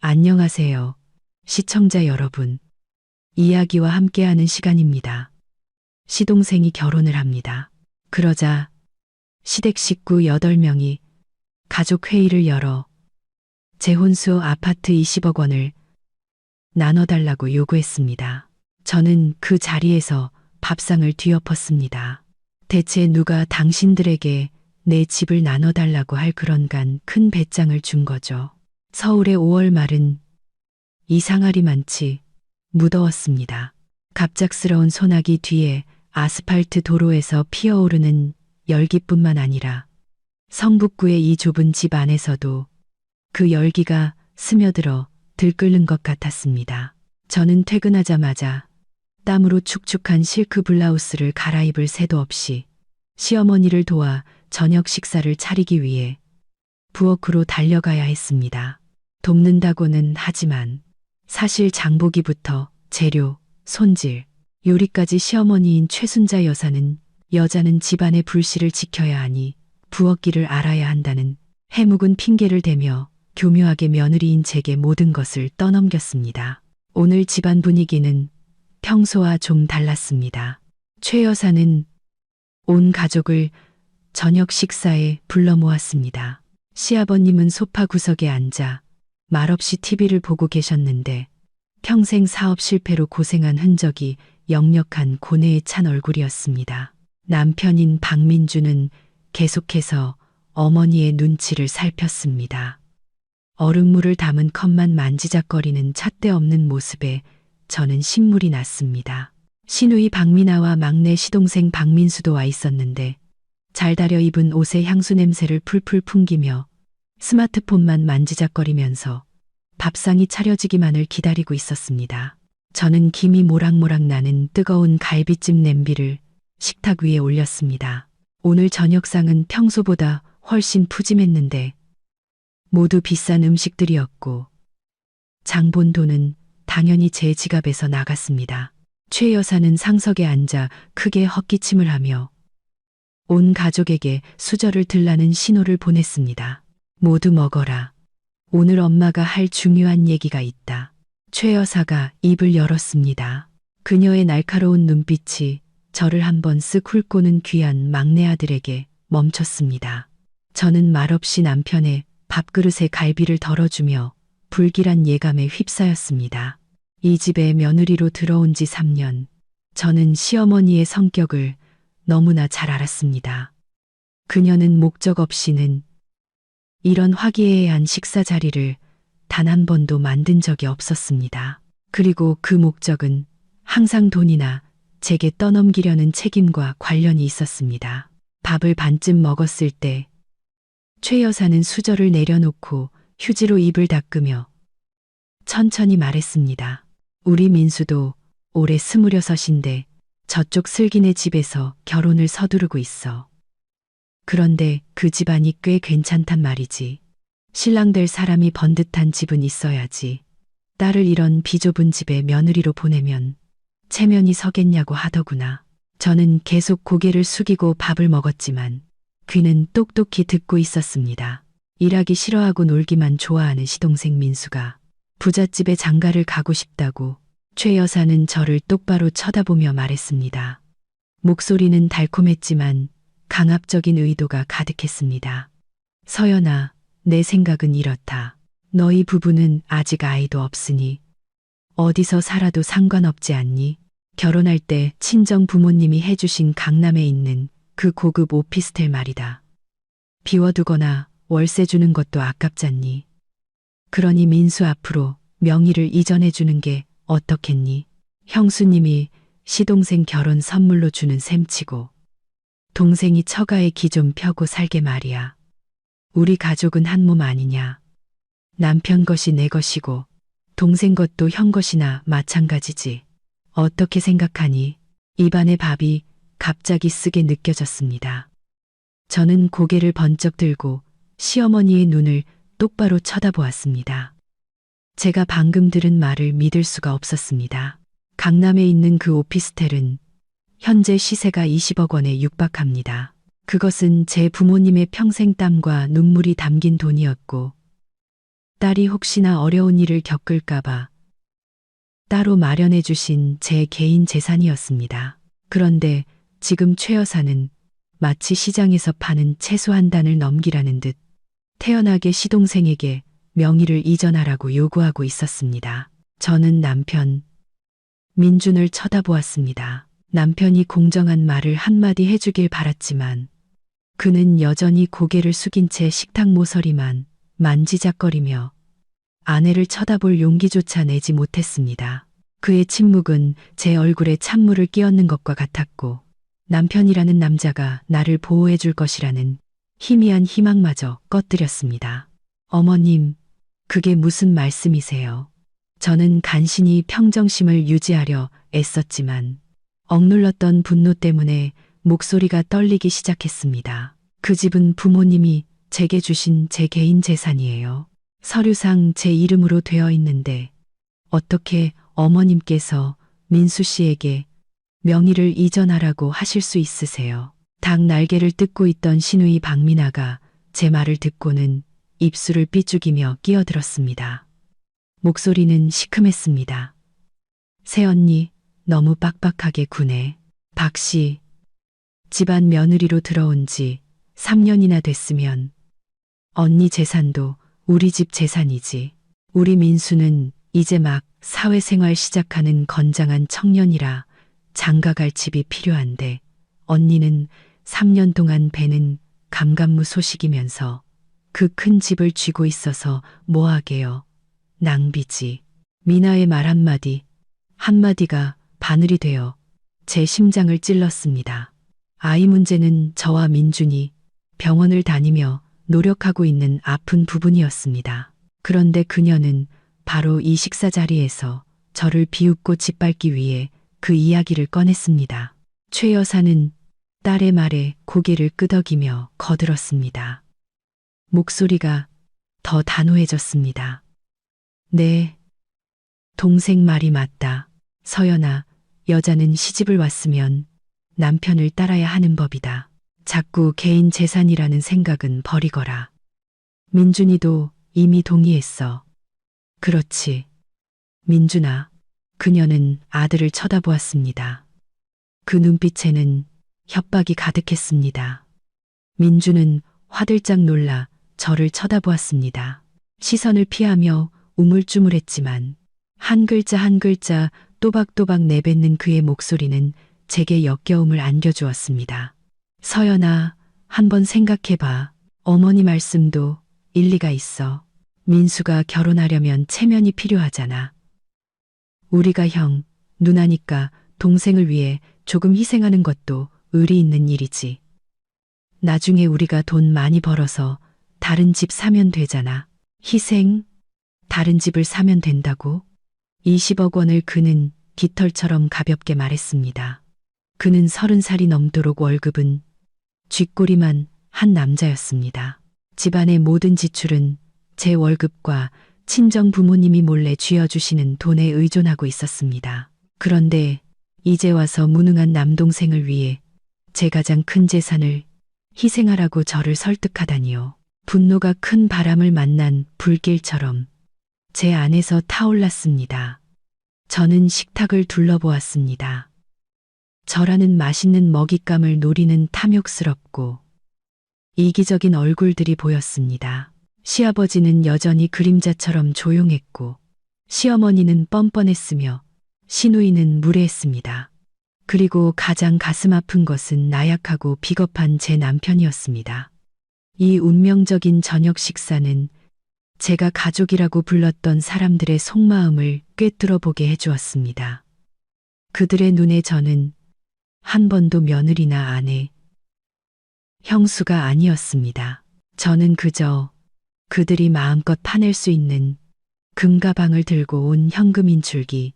안녕하세요. 시청자 여러분. 이야기와 함께하는 시간입니다. 시동생이 결혼을 합니다. 그러자 시댁 식구 8명이 가족 회의를 열어 재혼수 아파트 20억 원을 나눠달라고 요구했습니다. 저는 그 자리에서 밥상을 뒤엎었습니다. 대체 누가 당신들에게 내 집을 나눠달라고 할 그런 큰 배짱을 준 거죠. 서울의 5월 말은 이상하리 많지 무더웠습니다. 갑작스러운 소나기 뒤에 아스팔트 도로에서 피어오르는 열기뿐만 아니라 성북구의 이 좁은 집 안에서도 그 열기가 스며들어 들끓는 것 같았습니다. 저는 퇴근하자마자 땀으로 축축한 실크 블라우스를 갈아입을 새도 없이 시어머니를 도와 저녁 식사를 차리기 위해 부엌으로 달려가야 했습니다. 돕는다고는 하지만 사실 장보기부터 재료, 손질, 요리까지 시어머니인 최순자 여사는 여자는 집안의 불씨를 지켜야 하니 부엌일을 알아야 한다는 해묵은 핑계를 대며 교묘하게 며느리인 제게 모든 것을 떠넘겼습니다. 오늘 집안 분위기는 평소와 좀 달랐습니다. 최 여사는 온 가족을 저녁 식사에 불러 모았습니다. 시아버님은 소파 구석에 앉아 말없이 TV를 보고 계셨는데 평생 사업 실패로 고생한 흔적이 역력한 고뇌에 찬 얼굴이었습니다. 남편인 박민주는 계속해서 어머니의 눈치를 살폈습니다. 얼음물을 담은 컵만 만지작거리는 잣대 없는 모습에 저는 신물이 났습니다. 시누이 박미나와 막내 시동생 박민수도 와 있었는데 잘 다려 입은 옷에 향수 냄새를 풀풀 풍기며 스마트폰만 만지작거리면서 밥상이 차려지기만을 기다리고 있었습니다. 저는 김이 모락모락 나는 뜨거운 갈비찜 냄비를 식탁 위에 올렸습니다. 오늘 저녁상은 평소보다 훨씬 푸짐했는데 모두 비싼 음식들이었고 장본 돈은 당연히 제 지갑에서 나갔습니다. 최 여사는 상석에 앉아 크게 헛기침을 하며 온 가족에게 수저를 들라는 신호를 보냈습니다. 모두 먹어라. 오늘 엄마가 할 중요한 얘기가 있다. 최 여사가 입을 열었습니다. 그녀의 날카로운 눈빛이 저를 한번 쓱 훑고는 귀한 막내 아들에게 멈췄습니다. 저는 말없이 남편의 밥그릇에 갈비를 덜어주며 불길한 예감에 휩싸였습니다. 이 집에 며느리로 들어온 지 3년. 저는 시어머니의 성격을 너무나 잘 알았습니다. 그녀는 목적 없이는 이런 화기애애한 식사 자리를 단 한 번도 만든 적이 없었습니다. 그리고 그 목적은 항상 돈이나 제게 떠넘기려는 책임과 관련이 있었습니다. 밥을 반쯤 먹었을 때 최 여사는 수저를 내려놓고 휴지로 입을 닦으며 천천히 말했습니다. 우리 민수도 올해 26인데 저쪽 슬기네 집에서 결혼을 서두르고 있어. 그런데 그 집안이 꽤 괜찮단 말이지. 신랑 될 사람이 번듯한 집은 있어야지. 딸을 이런 비좁은 집에 며느리로 보내면 체면이 서겠냐고 하더구나. 저는 계속 고개를 숙이고 밥을 먹었지만 귀는 똑똑히 듣고 있었습니다. 일하기 싫어하고 놀기만 좋아하는 시동생 민수가 부잣집에 장가를 가고 싶다고 최 여사는 저를 똑바로 쳐다보며 말했습니다. 목소리는 달콤했지만 강압적인 의도가 가득했습니다. 서연아, 내 생각은 이렇다. 너희 부부는 아직 아이도 없으니 어디서 살아도 상관없지 않니? 결혼할 때 친정 부모님이 해주신 강남에 있는 그 고급 오피스텔 말이다. 비워두거나 월세 주는 것도 아깝잖니. 그러니 민수 앞으로 명의를 이전해 주는 게 어떻겠니? 형수님이 시동생 결혼 선물로 주는 셈치고 동생이 처가에 기 좀 펴고 살게 말이야. 우리 가족은 한 몸 아니냐. 남편 것이 내 것이고 동생 것도 형 것이나 마찬가지지. 어떻게 생각하니? 입안의 밥이 갑자기 쓰게 느껴졌습니다. 저는 고개를 번쩍 들고 시어머니의 눈을 똑바로 쳐다보았습니다. 제가 방금 들은 말을 믿을 수가 없었습니다. 강남에 있는 그 오피스텔은 현재 시세가 20억 원에 육박합니다. 그것은 제 부모님의 평생 땀과 눈물이 담긴 돈이었고 딸이 혹시나 어려운 일을 겪을까봐 따로 마련해 주신 제 개인 재산이었습니다. 그런데 지금 최 여사는 마치 시장에서 파는 채소 한 단을 넘기라는 듯 태연하게 시동생에게 명의를 이전하라고 요구하고 있었습니다. 저는 남편 민준을 쳐다보았습니다. 남편이 공정한 말을 한마디 해주길 바랐지만 그는 여전히 고개를 숙인 채 식탁 모서리만 만지작거리며 아내를 쳐다볼 용기조차 내지 못했습니다. 그의 침묵은 제 얼굴에 찬물을 끼얹는 것과 같았고 남편이라는 남자가 나를 보호해 줄 것이라는 희미한 희망마저 꺼뜨렸습니다. 어머님, 그게 무슨 말씀이세요? 저는 간신히 평정심을 유지하려 애썼지만 억눌렀던 분노 때문에 목소리가 떨리기 시작했습니다. 그 집은 부모님이 제게 주신 제 개인 재산이에요. 서류상 제 이름으로 되어 있는데 어떻게 어머님께서 민수 씨에게 명의를 이전하라고 하실 수 있으세요? 닭 날개를 뜯고 있던 시누이 박민아가 제 말을 듣고는 입술을 삐죽이며 끼어들었습니다. 목소리는 시큼했습니다. 새언니, 너무 빡빡하게 구네. 박씨, 집안 며느리로 들어온 지 3년이나 됐으면 언니 재산도 우리 집 재산이지. 우리 민수는 이제 막 사회생활 시작하는 건장한 청년이라 장가갈 집이 필요한데 언니는 3년 동안 배는 감감무 소식이면서 그 큰 집을 쥐고 있어서 뭐하게요. 낭비지. 미나의 말 한마디가 바늘이 되어 제 심장을 찔렀습니다. 아이 문제는 저와 민준이 병원을 다니며 노력하고 있는 아픈 부분이었습니다. 그런데 그녀는 바로 이 식사 자리에서 저를 비웃고 짓밟기 위해 그 이야기를 꺼냈습니다. 최 여사는 딸의 말에 고개를 끄덕이며 거들었습니다. 목소리가 더 단호해졌습니다. 네, 동생 말이 맞다. 서연아, 여자는 시집을 왔으면 남편을 따라야 하는 법이다. 자꾸 개인 재산이라는 생각은 버리거라. 민준이도 이미 동의했어. 그렇지. 민준아, 그녀는 아들을 쳐다보았습니다. 그 눈빛에는 협박이 가득했습니다. 민준은 화들짝 놀라 저를 쳐다보았습니다. 시선을 피하며 우물쭈물했지만 한 글자 한 글자 또박또박 내뱉는 그의 목소리는 제게 역겨움을 안겨주었습니다. 서연아, 한번 생각해봐. 어머니 말씀도 일리가 있어. 민수가 결혼하려면 체면이 필요하잖아. 우리가 형, 누나니까 동생을 위해 조금 희생하는 것도 의리 있는 일이지. 나중에 우리가 돈 많이 벌어서 다른 집 사면 되잖아. 희생? 다른 집을 사면 된다고? 20억 원을 그는 깃털처럼 가볍게 말했습니다. 그는 30살이 넘도록 월급은 쥐꼬리만 한 남자였습니다. 집안의 모든 지출은 제 월급과 친정 부모님이 몰래 쥐어주시는 돈에 의존하고 있었습니다. 그런데 이제 와서 무능한 남동생을 위해 제 가장 큰 재산을 희생하라고 저를 설득하다니요. 분노가 큰 바람을 만난 불길처럼 제 안에서 타올랐습니다. 저는 식탁을 둘러보았습니다. 저라는 맛있는 먹잇감을 노리는 탐욕스럽고 이기적인 얼굴들이 보였습니다. 시아버지는 여전히 그림자처럼 조용했고 시어머니는 뻔뻔했으며 시누이는 무례했습니다. 그리고 가장 가슴 아픈 것은 나약하고 비겁한 제 남편이었습니다. 이 운명적인 저녁 식사는 제가 가족이라고 불렀던 사람들의 속마음을 꿰뚫어 보게 해주었습니다. 그들의 눈에 저는 한 번도 며느리나 아내, 형수가 아니었습니다. 저는 그저 그들이 마음껏 파낼 수 있는 금가방을 들고 온 현금인 줄기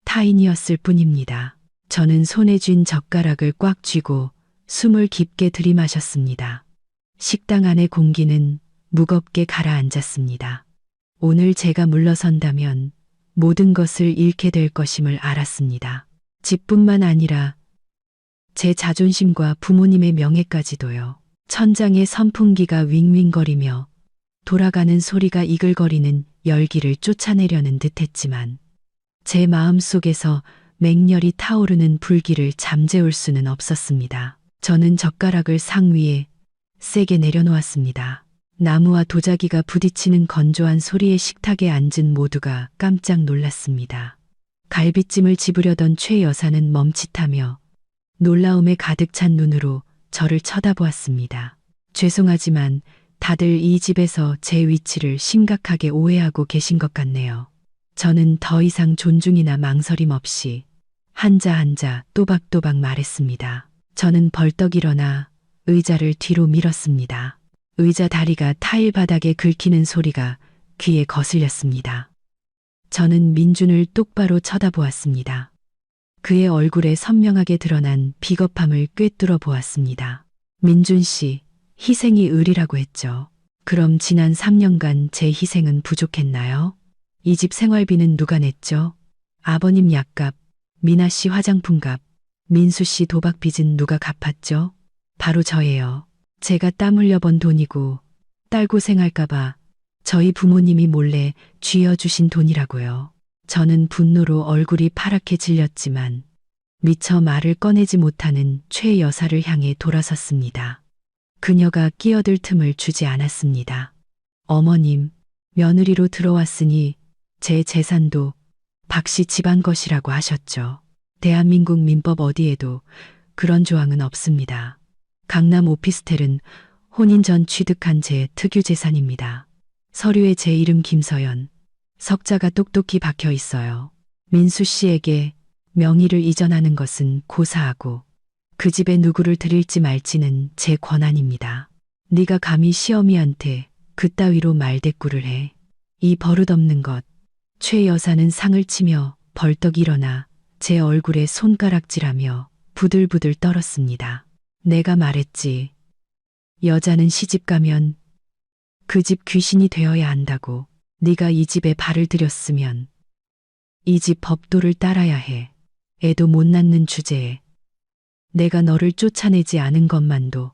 타인이었을 뿐입니다. 저는 손에 쥔 젓가락을 꽉 쥐고 숨을 깊게 들이마셨습니다. 식당 안의 공기는 무겁게 가라앉았습니다. 오늘 제가 물러선다면 모든 것을 잃게 될 것임을 알았습니다. 집뿐만 아니라 제 자존심과 부모님의 명예까지도요. 천장의 선풍기가 윙윙거리며 돌아가는 소리가 이글거리는 열기를 쫓아내려는 듯했지만 제 마음 속에서 맹렬히 타오르는 불길을 잠재울 수는 없었습니다. 저는 젓가락을 상 위에 세게 내려놓았습니다. 나무와 도자기가 부딪히는 건조한 소리에 식탁에 앉은 모두가 깜짝 놀랐습니다. 갈비찜을 집으려던 최 여사는 멈칫하며 놀라움에 가득 찬 눈으로 저를 쳐다보았습니다. 죄송하지만 다들 이 집에서 제 위치를 심각하게 오해하고 계신 것 같네요. 저는 더 이상 존중이나 망설임 없이 한자 한자 또박또박 말했습니다. 저는 벌떡 일어나 의자를 뒤로 밀었습니다. 의자 다리가 타일 바닥에 긁히는 소리가 귀에 거슬렸습니다. 저는 민준을 똑바로 쳐다보았습니다. 그의 얼굴에 선명하게 드러난 비겁함을 꿰뚫어 보았습니다. 민준 씨, 희생이 의리라고 했죠. 그럼 지난 3년간 제 희생은 부족했나요? 이 집 생활비는 누가 냈죠? 아버님 약값, 미나 씨 화장품값, 민수 씨 도박 빚은 누가 갚았죠? 바로 저예요. 제가 땀 흘려 번 돈이고 딸 고생할까봐 저희 부모님이 몰래 쥐어주신 돈이라고요. 저는 분노로 얼굴이 파랗게 질렸지만 미처 말을 꺼내지 못하는 최 여사를 향해 돌아섰습니다. 그녀가 끼어들 틈을 주지 않았습니다. 어머님, 며느리로 들어왔으니 제 재산도 박씨 집안 것이라고 하셨죠. 대한민국 민법 어디에도 그런 조항은 없습니다. 강남 오피스텔은 혼인 전 취득한 제 특유 재산입니다. 서류에 제 이름 김서연, 석자가 똑똑히 박혀 있어요. 민수 씨에게 명의를 이전하는 것은 고사하고 그 집에 누구를 들일지 말지는 제 권한입니다. 네가 감히 시어미한테 그따위로 말대꾸를 해. 이 버릇없는 것. 최 여사는 상을 치며 벌떡 일어나 제 얼굴에 손가락질하며 부들부들 떨었습니다. 내가 말했지. 여자는 시집 가면 그 집 귀신이 되어야 한다고. 네가 이 집에 발을 들였으면 이 집 법도를 따라야 해. 애도 못 낳는 주제에 내가 너를 쫓아내지 않은 것만도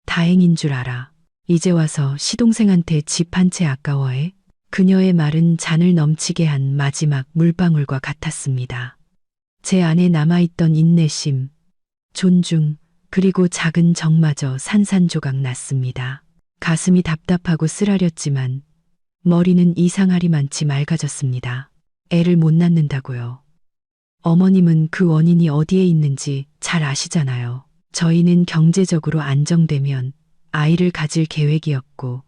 다행인 줄 알아. 이제 와서 시동생한테 집 한 채 아까워해? 그녀의 말은 잔을 넘치게 한 마지막 물방울과 같았습니다. 제 안에 남아있던 인내심, 존중, 그리고 작은 정마저 산산조각 났습니다. 가슴이 답답하고 쓰라렸지만 머리는 이상하리만치 맑아졌습니다. 애를 못 낳는다고요. 어머님은 그 원인이 어디에 있는지 잘 아시잖아요. 저희는 경제적으로 안정되면 아이를 가질 계획이었고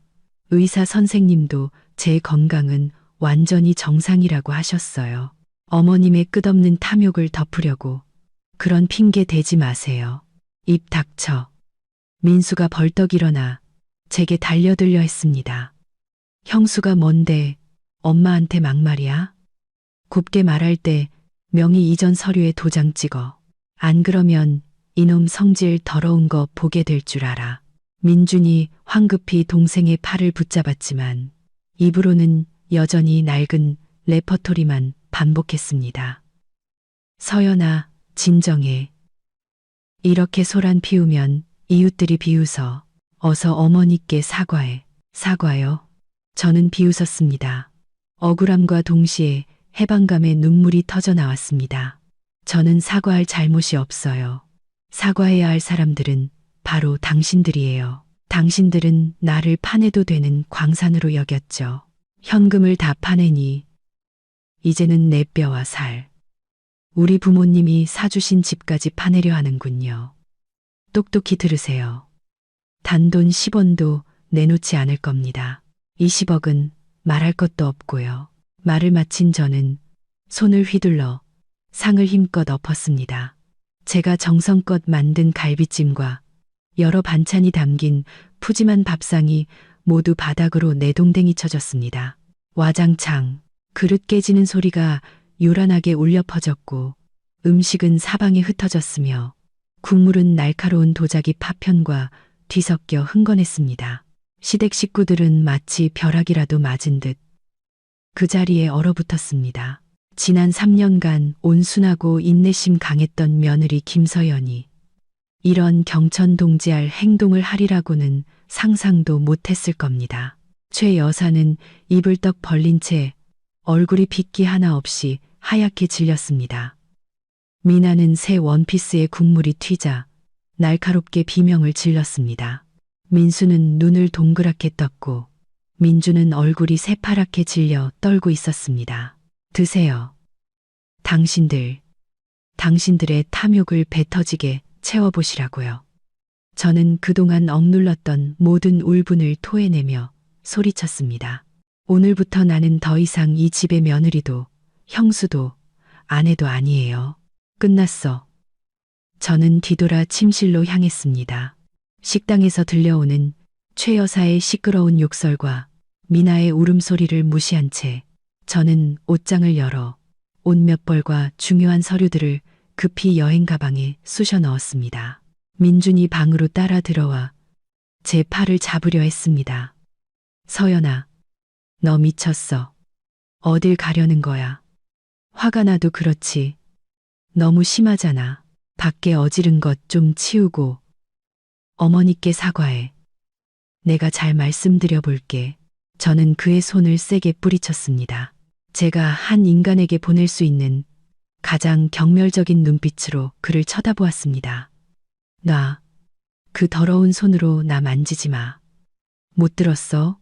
의사 선생님도 제 건강은 완전히 정상이라고 하셨어요. 어머님의 끝없는 탐욕을 덮으려고 그런 핑계 대지 마세요. 입 닥쳐. 민수가 벌떡 일어나 제게 달려들려 했습니다. 형수가 뭔데 엄마한테 막말이야? 곱게 말할 때 명의 이전 서류에 도장 찍어. 안 그러면 이놈 성질 더러운 거 보게 될 줄 알아. 민준이 황급히 동생의 팔을 붙잡았지만 입으로는 여전히 낡은 레퍼토리만 반복했습니다. 서연아, 진정해. 이렇게 소란 피우면 이웃들이 비웃어. 어서 어머니께 사과해. 사과요? 저는 비웃었습니다. 억울함과 동시에 해방감에 눈물이 터져 나왔습니다. 저는 사과할 잘못이 없어요. 사과해야 할 사람들은 바로 당신들이에요. 당신들은 나를 파내도 되는 광산으로 여겼죠. 현금을 다 파내니 이제는 내 뼈와 살. 우리 부모님이 사주신 집까지 파내려 하는군요. 똑똑히 들으세요. 단돈 10원도 내놓지 않을 겁니다. 20억은 말할 것도 없고요. 말을 마친 저는 손을 휘둘러 상을 힘껏 엎었습니다. 제가 정성껏 만든 갈비찜과 여러 반찬이 담긴 푸짐한 밥상이 모두 바닥으로 내동댕이 쳐졌습니다. 와장창, 그릇 깨지는 소리가 요란하게 울려 퍼졌고 음식은 사방에 흩어졌으며 국물은 날카로운 도자기 파편과 뒤섞여 흥건했습니다. 시댁 식구들은 마치 벼락이라도 맞은 듯 그 자리에 얼어붙었습니다. 지난 3년간 온순하고 인내심 강했던 며느리 김서연이 이런 경천동지할 행동을 하리라고는 상상도 못했을 겁니다. 최 여사는 입을 떡 벌린 채 얼굴이 빗기 하나 없이 하얗게 질렸습니다. 미나는 새 원피스에 국물이 튀자 날카롭게 비명을 질렀습니다. 민수는 눈을 동그랗게 떴고 민주는 얼굴이 새파랗게 질려 떨고 있었습니다. 드세요. 당신들의 탐욕을 배 터지게 채워보시라고요. 저는 그동안 억눌렀던 모든 울분을 토해내며 소리쳤습니다. 오늘부터 나는 더 이상 이 집의 며느리도 형수도 아내도 아니에요. 끝났어. 저는 뒤돌아 침실로 향했습니다. 식당에서 들려오는 최 여사의 시끄러운 욕설과 미나의 울음소리를 무시한 채 저는 옷장을 열어 옷 몇 벌과 중요한 서류들을 급히 여행 가방에 쑤셔 넣었습니다. 민준이 방으로 따라 들어와 제 팔을 잡으려 했습니다. 서연아, 너 미쳤어. 어딜 가려는 거야. 화가 나도 그렇지. 너무 심하잖아. 밖에 어지른 것 좀 치우고 어머니께 사과해. 내가 잘 말씀드려 볼게. 저는 그의 손을 세게 뿌리쳤습니다. 제가 한 인간에게 보낼 수 있는 가장 경멸적인 눈빛으로 그를 쳐다보았습니다. 그 더러운 손으로 나 만지지 마. 못 들었어?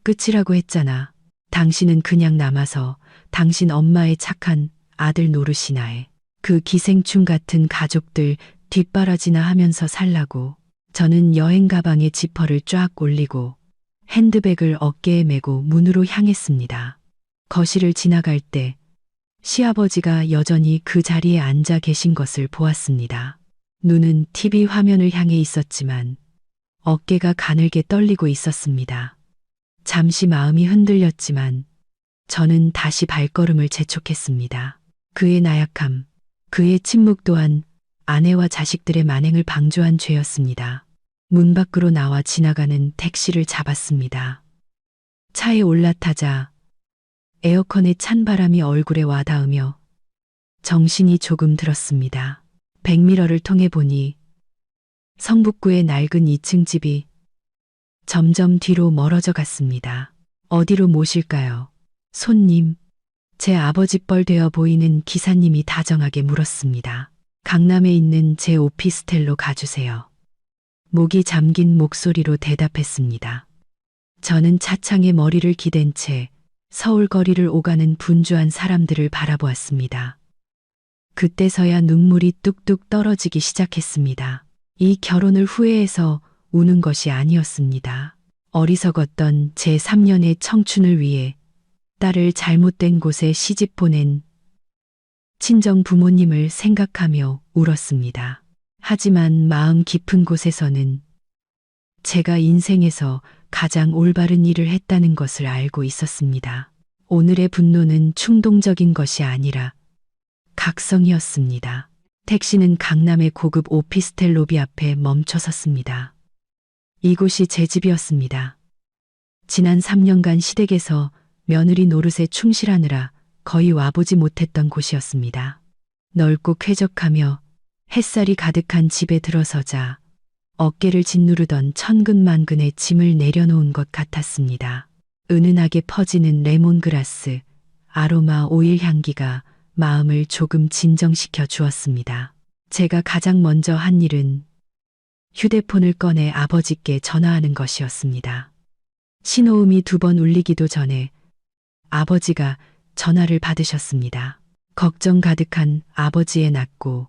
끝이라고 했잖아. 당신은 그냥 남아서 당신 엄마의 착한 아들 노릇이나 해. 그 기생충 같은 가족들 뒷바라지나 하면서 살라고. 저는 여행 가방에 지퍼를 쫙 올리고 핸드백을 어깨에 메고 문으로 향했습니다. 거실을 지나갈 때 시아버지가 여전히 그 자리에 앉아 계신 것을 보았습니다. 눈은 TV 화면을 향해 있었지만 어깨가 가늘게 떨리고 있었습니다. 잠시 마음이 흔들렸지만 저는 다시 발걸음을 재촉했습니다. 그의 나약함, 그의 침묵 또한 아내와 자식들의 만행을 방조한 죄였습니다. 문 밖으로 나와 지나가는 택시를 잡았습니다. 차에 올라타자 에어컨의 찬 바람이 얼굴에 와닿으며 정신이 조금 들었습니다. 백미러를 통해 보니 성북구의 낡은 2층 집이 점점 뒤로 멀어져 갔습니다. 어디로 모실까요? 손님, 제 아버지 뻘 되어 보이는 기사님이 다정하게 물었습니다. 강남에 있는 제 오피스텔로 가주세요. 목이 잠긴 목소리로 대답했습니다. 저는 차창에 머리를 기댄 채 서울 거리를 오가는 분주한 사람들을 바라보았습니다. 그때서야 눈물이 뚝뚝 떨어지기 시작했습니다. 이 결혼을 후회해서 우는 것이 아니었습니다. 어리석었던 제 3년의 청춘을 위해 딸을 잘못된 곳에 시집 보낸 친정 부모님을 생각하며 울었습니다. 하지만 마음 깊은 곳에서는 제가 인생에서 가장 올바른 일을 했다는 것을 알고 있었습니다. 오늘의 분노는 충동적인 것이 아니라 각성이었습니다. 택시는 강남의 고급 오피스텔 로비 앞에 멈춰 섰습니다. 이곳이 제 집이었습니다. 지난 3년간 시댁에서 며느리 노릇에 충실하느라 거의 와보지 못했던 곳이었습니다. 넓고 쾌적하며 햇살이 가득한 집에 들어서자 어깨를 짓누르던 천근만근의 짐을 내려놓은 것 같았습니다. 은은하게 퍼지는 레몬그라스, 아로마 오일 향기가 마음을 조금 진정시켜 주었습니다. 제가 가장 먼저 한 일은 휴대폰을 꺼내 아버지께 전화하는 것이었습니다. 신호음이 2번 울리기도 전에 아버지가 전화를 받으셨습니다. 걱정 가득한 아버지의 낮고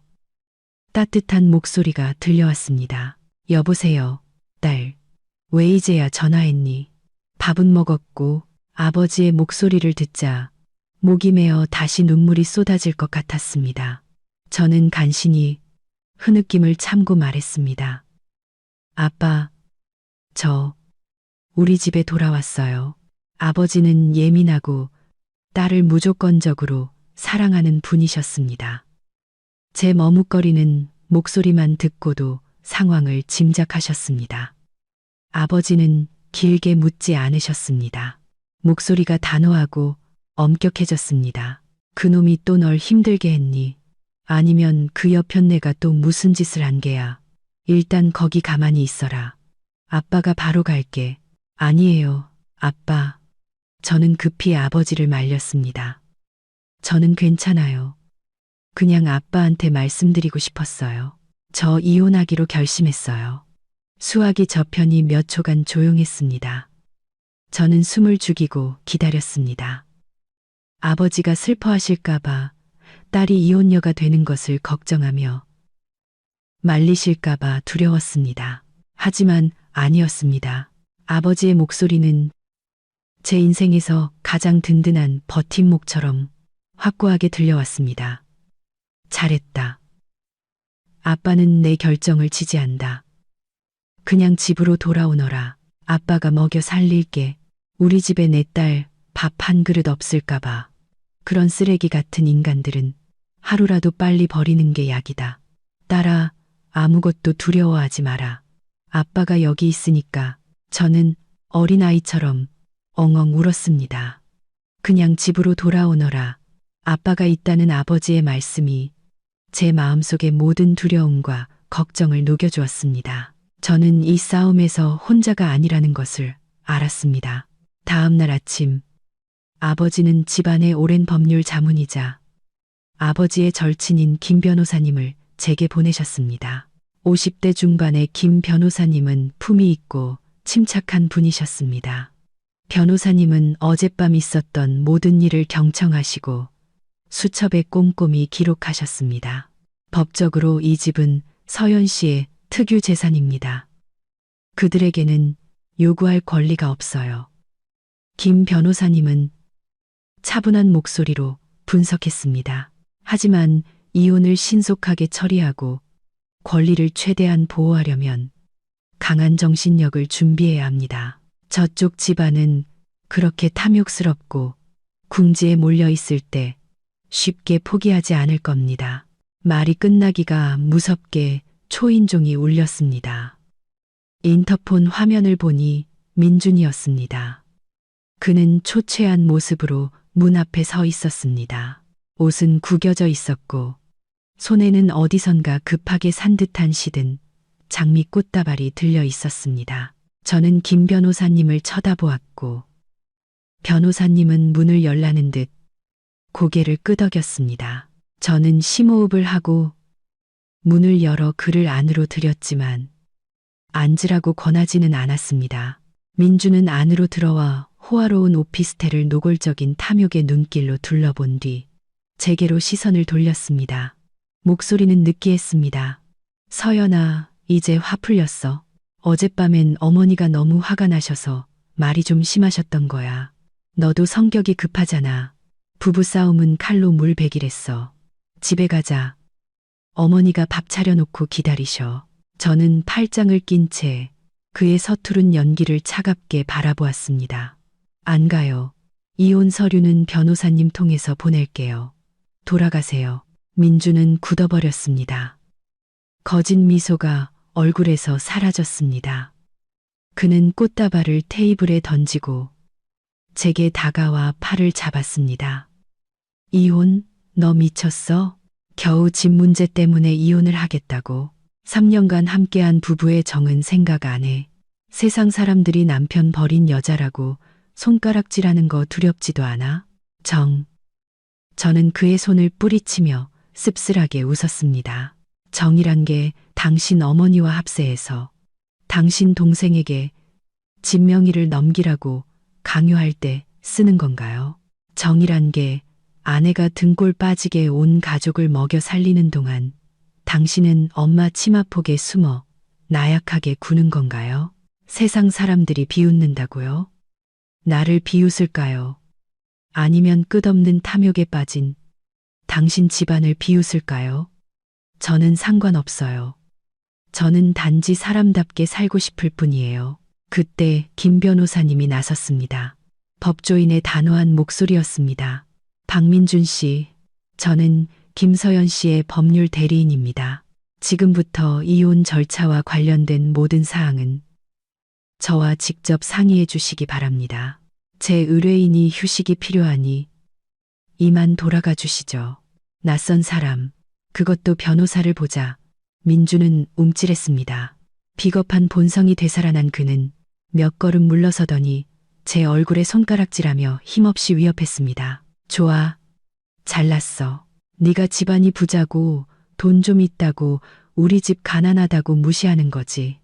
따뜻한 목소리가 들려왔습니다. 여보세요, 딸. 왜 이제야 전화했니? 밥은 먹었고. 아버지의 목소리를 듣자 목이 메어 다시 눈물이 쏟아질 것 같았습니다. 저는 간신히 흐느낌을 참고 말했습니다. 아빠, 우리 집에 돌아왔어요. 아버지는 예민하고 딸을 무조건적으로 사랑하는 분이셨습니다. 제 머뭇거리는 목소리만 듣고도 상황을 짐작하셨습니다. 아버지는 길게 묻지 않으셨습니다. 목소리가 단호하고 엄격해졌습니다. 그놈이 또 널 힘들게 했니? 아니면 그 여편네가 또 무슨 짓을 한 게야? 일단 거기 가만히 있어라. 아빠가 바로 갈게. 아니에요. 아빠, 저는 급히 아버지를 말렸습니다. 저는 괜찮아요. 그냥 아빠한테 말씀드리고 싶었어요. 저 이혼하기로 결심했어요. 수화기 저편이 몇 초간 조용했습니다. 저는 숨을 죽이고 기다렸습니다. 아버지가 슬퍼하실까봐, 딸이 이혼녀가 되는 것을 걱정하며 말리실까봐 두려웠습니다. 하지만 아니었습니다. 아버지의 목소리는 제 인생에서 가장 든든한 버팀목처럼 확고하게 들려왔습니다. 잘했다. 아빠는 내 결정을 지지한다. 그냥 집으로 돌아오너라. 아빠가 먹여 살릴게. 우리 집에 내 딸 밥 한 그릇 없을까봐. 그런 쓰레기 같은 인간들은 하루라도 빨리 버리는 게 약이다. 딸아, 아무것도 두려워하지 마라. 아빠가 여기 있으니까. 저는 어린아이처럼 엉엉 울었습니다. 그냥 집으로 돌아오너라. 아빠가 있다는 아버지의 말씀이 제 마음속의 모든 두려움과 걱정을 녹여주었습니다. 저는 이 싸움에서 혼자가 아니라는 것을 알았습니다. 다음 날 아침, 아버지는 집안의 오랜 법률 자문이자 아버지의 절친인 김 변호사님을 제게 보내셨습니다. 50대 중반의 김 변호사님은 품위 있고 침착한 분이셨습니다. 변호사님은 어젯밤 있었던 모든 일을 경청하시고 수첩에 꼼꼼히 기록하셨습니다. 법적으로 이 집은 서연 씨의 특유 재산입니다. 그들에게는 요구할 권리가 없어요. 김 변호사님은 차분한 목소리로 분석했습니다. 하지만 이혼을 신속하게 처리하고 권리를 최대한 보호하려면 강한 정신력을 준비해야 합니다. 저쪽 집안은 그렇게 탐욕스럽고 궁지에 몰려 있을 때 쉽게 포기하지 않을 겁니다. 말이 끝나기가 무섭게 초인종이 울렸습니다. 인터폰 화면을 보니 민준이었습니다. 그는 초췌한 모습으로 문 앞에 서 있었습니다. 옷은 구겨져 있었고 손에는 어디선가 급하게 산 듯한 시든 장미 꽃다발이 들려 있었습니다. 저는 김 변호사님을 쳐다보았고 변호사님은 문을 열라는 듯 고개를 끄덕였습니다. 저는 심호흡을 하고 문을 열어 그를 안으로 들였지만 앉으라고 권하지는 않았습니다. 민주는 안으로 들어와 호화로운 오피스텔을 노골적인 탐욕의 눈길로 둘러본 뒤 제게로 시선을 돌렸습니다. 목소리는 느끼했습니다. 서연아, 이제 화 풀렸어. 어젯밤엔 어머니가 너무 화가 나셔서 말이 좀 심하셨던 거야. 너도 성격이 급하잖아. 부부싸움은 칼로 물베기랬어. 집에 가자. 어머니가 밥 차려놓고 기다리셔. 저는 팔짱을 낀 채 그의 서투른 연기를 차갑게 바라보았습니다. 안 가요. 이혼 서류는 변호사님 통해서 보낼게요. 돌아가세요. 민주는 굳어버렸습니다. 거진 미소가 얼굴에서 사라졌습니다. 그는 꽃다발을 테이블에 던지고 제게 다가와 팔을 잡았습니다. 이혼? 너 미쳤어? 겨우 집 문제 때문에 이혼을 하겠다고. 3년간 함께한 부부의 정은 생각 안 해. 세상 사람들이 남편 버린 여자라고 손가락질하는 거 두렵지도 않아? 저는 그의 손을 뿌리치며 씁쓸하게 웃었습니다. 정이란 게 당신 어머니와 합세해서 당신 동생에게 집 명의를 넘기라고 강요할 때 쓰는 건가요? 정이란 게 아내가 등골 빠지게 온 가족을 먹여 살리는 동안 당신은 엄마 치마폭에 숨어 나약하게 구는 건가요? 세상 사람들이 비웃는다고요? 나를 비웃을까요? 아니면 끝없는 탐욕에 빠진 당신 집안을 비웃을까요? 저는 상관없어요. 저는 단지 사람답게 살고 싶을 뿐이에요. 그때 김 변호사님이 나섰습니다. 법조인의 단호한 목소리였습니다. 박민준 씨, 저는 김서연 씨의 법률 대리인입니다. 지금부터 이혼 절차와 관련된 모든 사항은 저와 직접 상의해 주시기 바랍니다. 제 의뢰인이 휴식이 필요하니 이만 돌아가 주시죠. 낯선 사람, 그것도 변호사를 보자 민주는 움찔했습니다. 비겁한 본성이 되살아난 그는 몇 걸음 물러서더니 제 얼굴에 손가락질하며 힘없이 위협했습니다. 좋아. 잘났어. 네가 집안이 부자고 돈 좀 있다고 우리 집 가난하다고 무시하는 거지.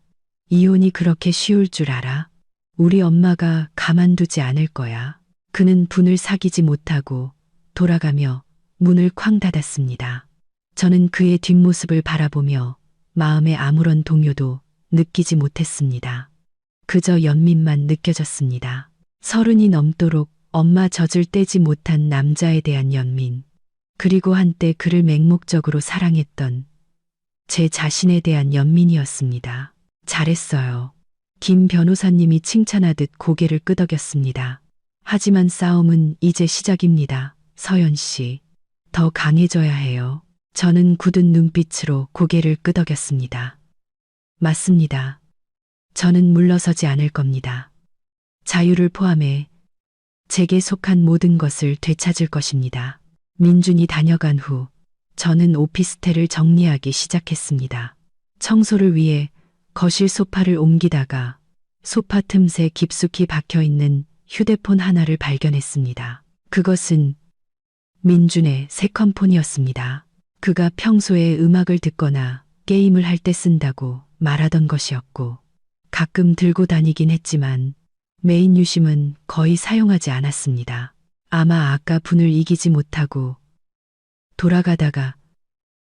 이혼이 그렇게 쉬울 줄 알아? 우리 엄마가 가만두지 않을 거야. 그는 분을 사귀지 못하고 돌아가며 문을 쾅 닫았습니다. 저는 그의 뒷모습을 바라보며 마음에 아무런 동요도 느끼지 못했습니다. 그저 연민만 느껴졌습니다. 30이 넘도록 엄마 젖을 떼지 못한 남자에 대한 연민, 그리고 한때 그를 맹목적으로 사랑했던 제 자신에 대한 연민이었습니다. 잘했어요. 김 변호사님이 칭찬하듯 고개를 끄덕였습니다. 하지만 싸움은 이제 시작입니다. 서연 씨. 더 강해져야 해요. 저는 굳은 눈빛으로 고개를 끄덕였습니다. 맞습니다. 저는 물러서지 않을 겁니다. 자유를 포함해 제게 속한 모든 것을 되찾을 것입니다. 민준이 다녀간 후 저는 오피스텔을 정리하기 시작했습니다. 청소를 위해 거실 소파를 옮기다가 소파 틈새 깊숙이 박혀 있는 휴대폰 하나를 발견했습니다. 그것은 민준의 새컴폰이었습니다. 그가 평소에 음악을 듣거나 게임을 할 때 쓴다고 말하던 것이었고, 가끔 들고 다니긴 했지만 메인 유심은 거의 사용하지 않았습니다. 아마 아까 분을 이기지 못하고 돌아가다가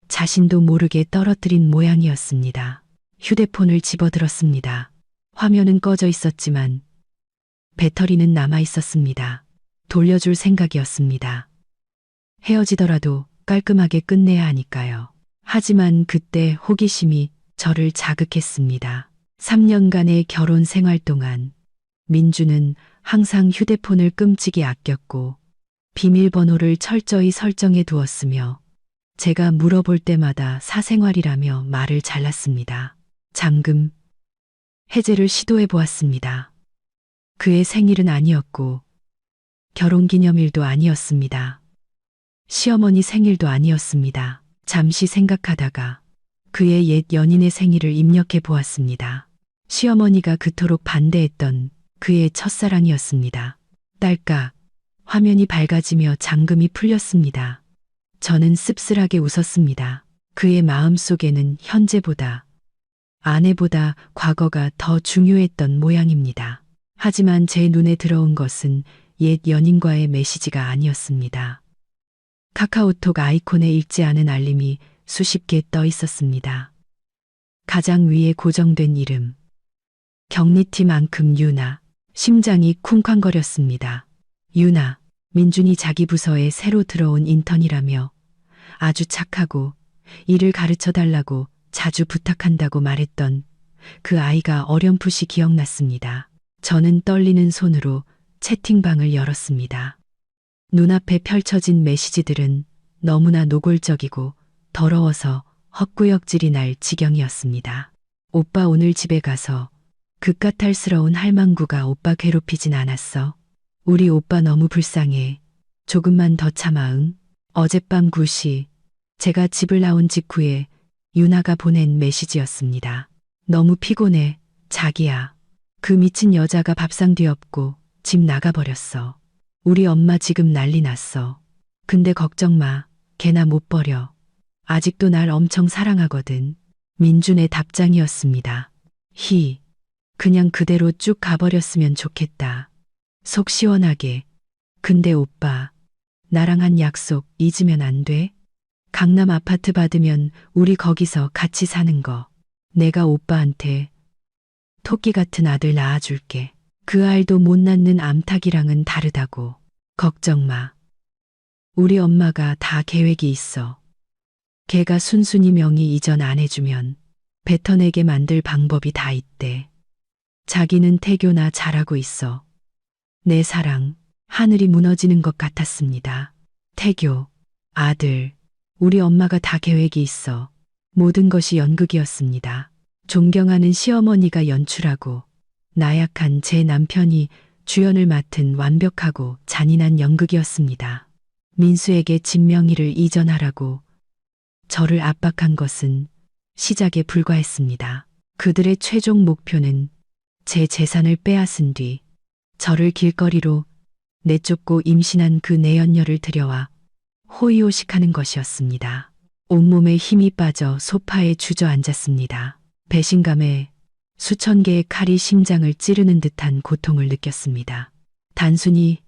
자신도 모르게 떨어뜨린 모양이었습니다. 휴대폰을 집어들었습니다. 화면은 꺼져 있었지만 배터리는 남아 있었습니다. 돌려줄 생각이었습니다. 헤어지더라도 깔끔하게 끝내야 하니까요. 하지만 그때 호기심이 저를 자극했습니다. 3년간의 결혼 생활 동안 민주는 항상 휴대폰을 끔찍이 아꼈고 비밀번호를 철저히 설정해 두었으며, 제가 물어볼 때마다 사생활이라며 말을 잘랐습니다. 잠금, 해제를 시도해 보았습니다. 그의 생일은 아니었고 결혼기념일도 아니었습니다. 시어머니 생일도 아니었습니다. 잠시 생각하다가 그의 옛 연인의 생일을 입력해 보았습니다. 시어머니가 그토록 반대했던 그의 첫사랑이었습니다. 딸깍, 화면이 밝아지며 잠금이 풀렸습니다. 저는 씁쓸하게 웃었습니다. 그의 마음속에는 현재보다, 아내보다 과거가 더 중요했던 모양입니다. 하지만 제 눈에 들어온 것은 옛 연인과의 메시지가 아니었습니다. 카카오톡 아이콘에 읽지 않은 알림이 수십 개 떠 있었습니다. 가장 위에 고정된 이름. 경리티만큼 유나. 심장이 쿵쾅거렸습니다. 유나, 민준이 자기 부서에 새로 들어온 인턴이라며 아주 착하고 일을 가르쳐 달라고 자주 부탁한다고 말했던 그 아이가 어렴풋이 기억났습니다. 저는 떨리는 손으로 채팅방을 열었습니다. 눈앞에 펼쳐진 메시지들은 너무나 노골적이고 더러워서 헛구역질이 날 지경이었습니다. 오빠 오늘 집에 가서 그까탈스러운 할망구가 오빠 괴롭히진 않았어. 우리 오빠 너무 불쌍해. 조금만 더 참아 응. 어젯밤 9시 제가 집을 나온 직후에 유나가 보낸 메시지였습니다. 너무 피곤해. 자기야. 그 미친 여자가 밥상 뒤엎고 집 나가버렸어. 우리 엄마 지금 난리 났어. 근데 걱정 마. 걔나 못 버려. 아직도 날 엄청 사랑하거든. 민준의 답장이었습니다. 그냥 그대로 쭉 가버렸으면 좋겠다. 속 시원하게. 근데 오빠, 나랑 한 약속 잊으면 안 돼? 강남 아파트 받으면 우리 거기서 같이 사는 거. 내가 오빠한테 토끼 같은 아들 낳아줄게. 그 알도 못 낳는 암탉이랑은 다르다고. 걱정 마. 우리 엄마가 다 계획이 있어. 걔가 순순히 명의 이전 안 해주면 뱉어내게 만들 방법이 다 있대. 자기는 태교나 잘하고 있어. 내 사랑, 하늘이 무너지는 것 같았습니다. 태교, 아들, 우리 엄마가 다 계획이 있어. 모든 것이 연극이었습니다. 존경하는 시어머니가 연출하고 나약한 제 남편이 주연을 맡은 완벽하고 잔인한 연극이었습니다. 민수에게 진명의를 이전하라고 저를 압박한 것은 시작에 불과했습니다. 그들의 최종 목표는 제 재산을 빼앗은 뒤 저를 길거리로 내쫓고 임신한 그 내연녀를 들여와 호의호식하는 것이었습니다. 온몸에 힘이 빠져 소파에 주저앉았습니다. 배신감에 수천 개의 칼이 심장을 찌르는 듯한 고통을 느꼈습니다. 단순히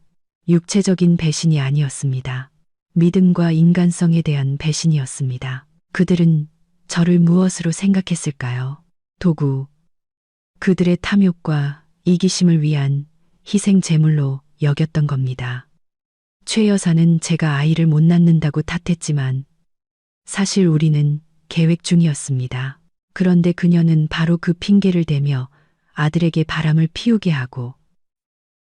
육체적인 배신이 아니었습니다. 믿음과 인간성에 대한 배신이었습니다. 그들은 저를 무엇으로 생각했을까요? 도구, 그들의 탐욕과 이기심을 위한 희생 제물로 여겼던 겁니다. 최 여사는 제가 아이를 못 낳는다고 탓했지만 사실 우리는 계획 중이었습니다. 그런데 그녀는 바로 그 핑계를 대며 아들에게 바람을 피우게 하고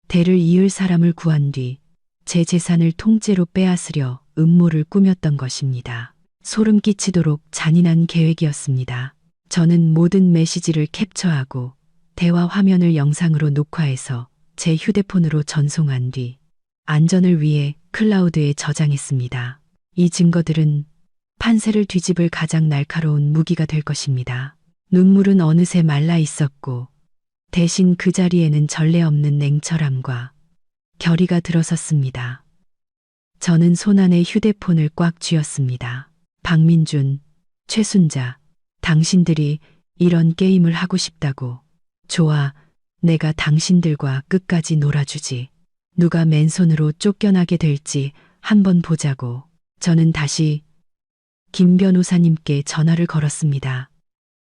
대를 이을 사람을 구한 뒤 제 재산을 통째로 빼앗으려 음모를 꾸몄던 것입니다. 소름 끼치도록 잔인한 계획이었습니다. 저는 모든 메시지를 캡처하고 대화 화면을 영상으로 녹화해서 제 휴대폰으로 전송한 뒤 안전을 위해 클라우드에 저장했습니다. 이 증거들은 판세를 뒤집을 가장 날카로운 무기가 될 것입니다. 눈물은 어느새 말라 있었고 대신 그 자리에는 전례 없는 냉철함과 결의가 들어섰습니다. 저는 손안에 휴대폰을 꽉 쥐었습니다. 박민준, 최순자, 당신들이 이런 게임을 하고 싶다고. 좋아, 내가 당신들과 끝까지 놀아주지. 누가 맨손으로 쫓겨나게 될지 한번 보자고. 저는 다시 김 변호사님께 전화를 걸었습니다.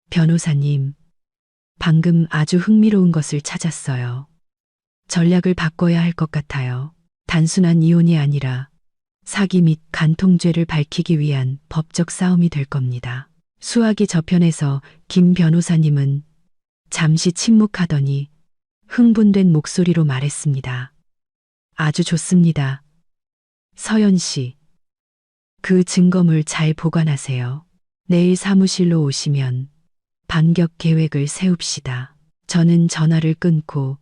변호사님, 방금 아주 흥미로운 것을 찾았어요. 전략을 바꿔야 할 것 같아요. 단순한 이혼이 아니라 사기 및 간통죄를 밝히기 위한 법적 싸움이 될 겁니다. 수화기 저편에서 김 변호사님은 잠시 침묵하더니 흥분된 목소리로 말했습니다. 아주 좋습니다. 서연 씨, 그 증거물 잘 보관하세요. 내일 사무실로 오시면 반격 계획을 세웁시다. 저는 전화를 끊고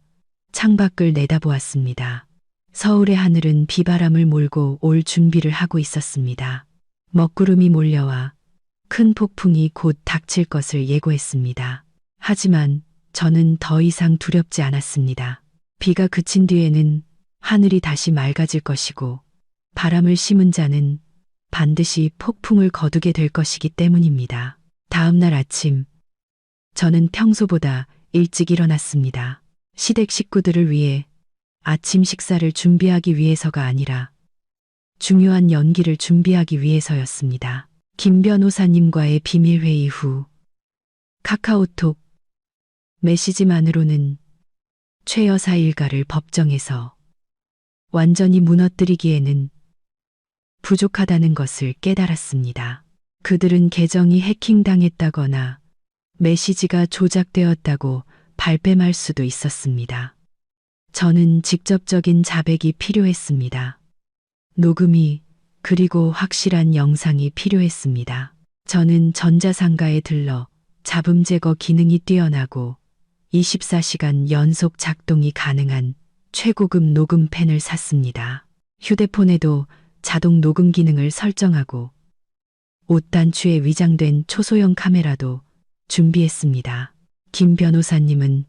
창밖을 내다보았습니다. 서울의 하늘은 비바람을 몰고 올 준비를 하고 있었습니다. 먹구름이 몰려와 큰 폭풍이 곧 닥칠 것을 예고했습니다. 하지만 저는 더 이상 두렵지 않았습니다. 비가 그친 뒤에는 하늘이 다시 맑아질 것이고 바람을 심은 자는 반드시 폭풍을 거두게 될 것이기 때문입니다. 다음 날 아침, 저는 평소보다 일찍 일어났습니다. 시댁 식구들을 위해 아침 식사를 준비하기 위해서가 아니라 중요한 연기를 준비하기 위해서였습니다. 김 변호사님과의 비밀회의 후 카카오톡 메시지만으로는 최 여사 일가를 법정에서 완전히 무너뜨리기에는 부족하다는 것을 깨달았습니다. 그들은 계정이 해킹당했다거나 메시지가 조작되었다고 발뺌할 수도 있었습니다. 저는 직접적인 자백이 필요했습니다. 녹음이 그리고 확실한 영상이 필요했습니다. 저는 전자상가에 들러 잡음 제거 기능이 뛰어나고 24시간 연속 작동이 가능한 최고급 녹음펜을 샀습니다. 휴대폰에도 자동 녹음 기능을 설정하고 옷 단추에 위장된 초소형 카메라도 준비했습니다. 김 변호사님은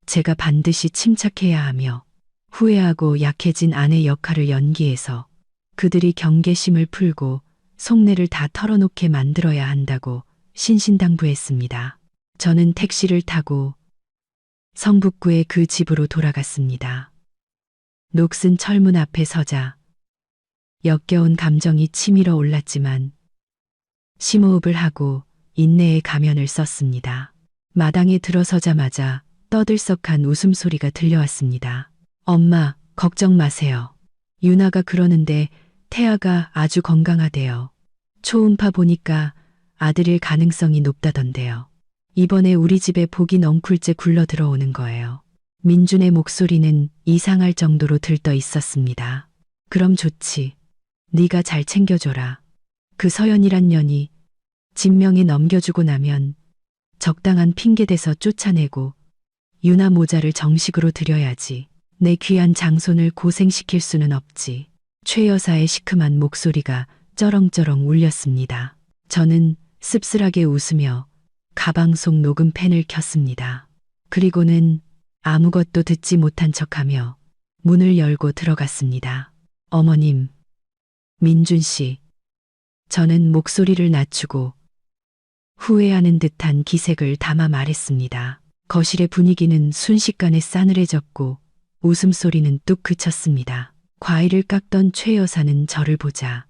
제가 반드시 침착해야 하며 후회하고 약해진 아내 역할을 연기해서 그들이 경계심을 풀고 속내를 다 털어놓게 만들어야 한다고 신신당부했습니다. 저는 택시를 타고 성북구의 그 집으로 돌아갔습니다. 녹슨 철문 앞에 서자 역겨운 감정이 치밀어 올랐지만 심호흡을 하고 인내의 가면을 썼습니다. 마당에 들어서자마자 떠들썩한 웃음소리가 들려왔습니다. 엄마, 걱정 마세요. 유나가 그러는데 태아가 아주 건강하대요. 초음파 보니까 아들일 가능성이 높다던데요. 이번에 우리 집에 복이 넝쿨째 굴러 들어오는 거예요. 민준의 목소리는 이상할 정도로 들떠 있었습니다. 그럼 좋지. 네가 잘 챙겨줘라. 그 서연이란 년이 진명에 넘겨주고 나면 적당한 핑계대서 쫓아내고 유나 모자를 정식으로 드려야지. 내 귀한 장손을 고생시킬 수는 없지. 최 여사의 시큼한 목소리가 쩌렁쩌렁 울렸습니다. 저는 씁쓸하게 웃으며 가방 속 녹음펜을 켰습니다. 그리고는 아무것도 듣지 못한 척하며 문을 열고 들어갔습니다. 어머님, 민준 씨. 저는 목소리를 낮추고 후회하는 듯한 기색을 담아 말했습니다. 거실의 분위기는 순식간에 싸늘해졌고 웃음소리는 뚝 그쳤습니다. 과일을 깎던 최 여사는 저를 보자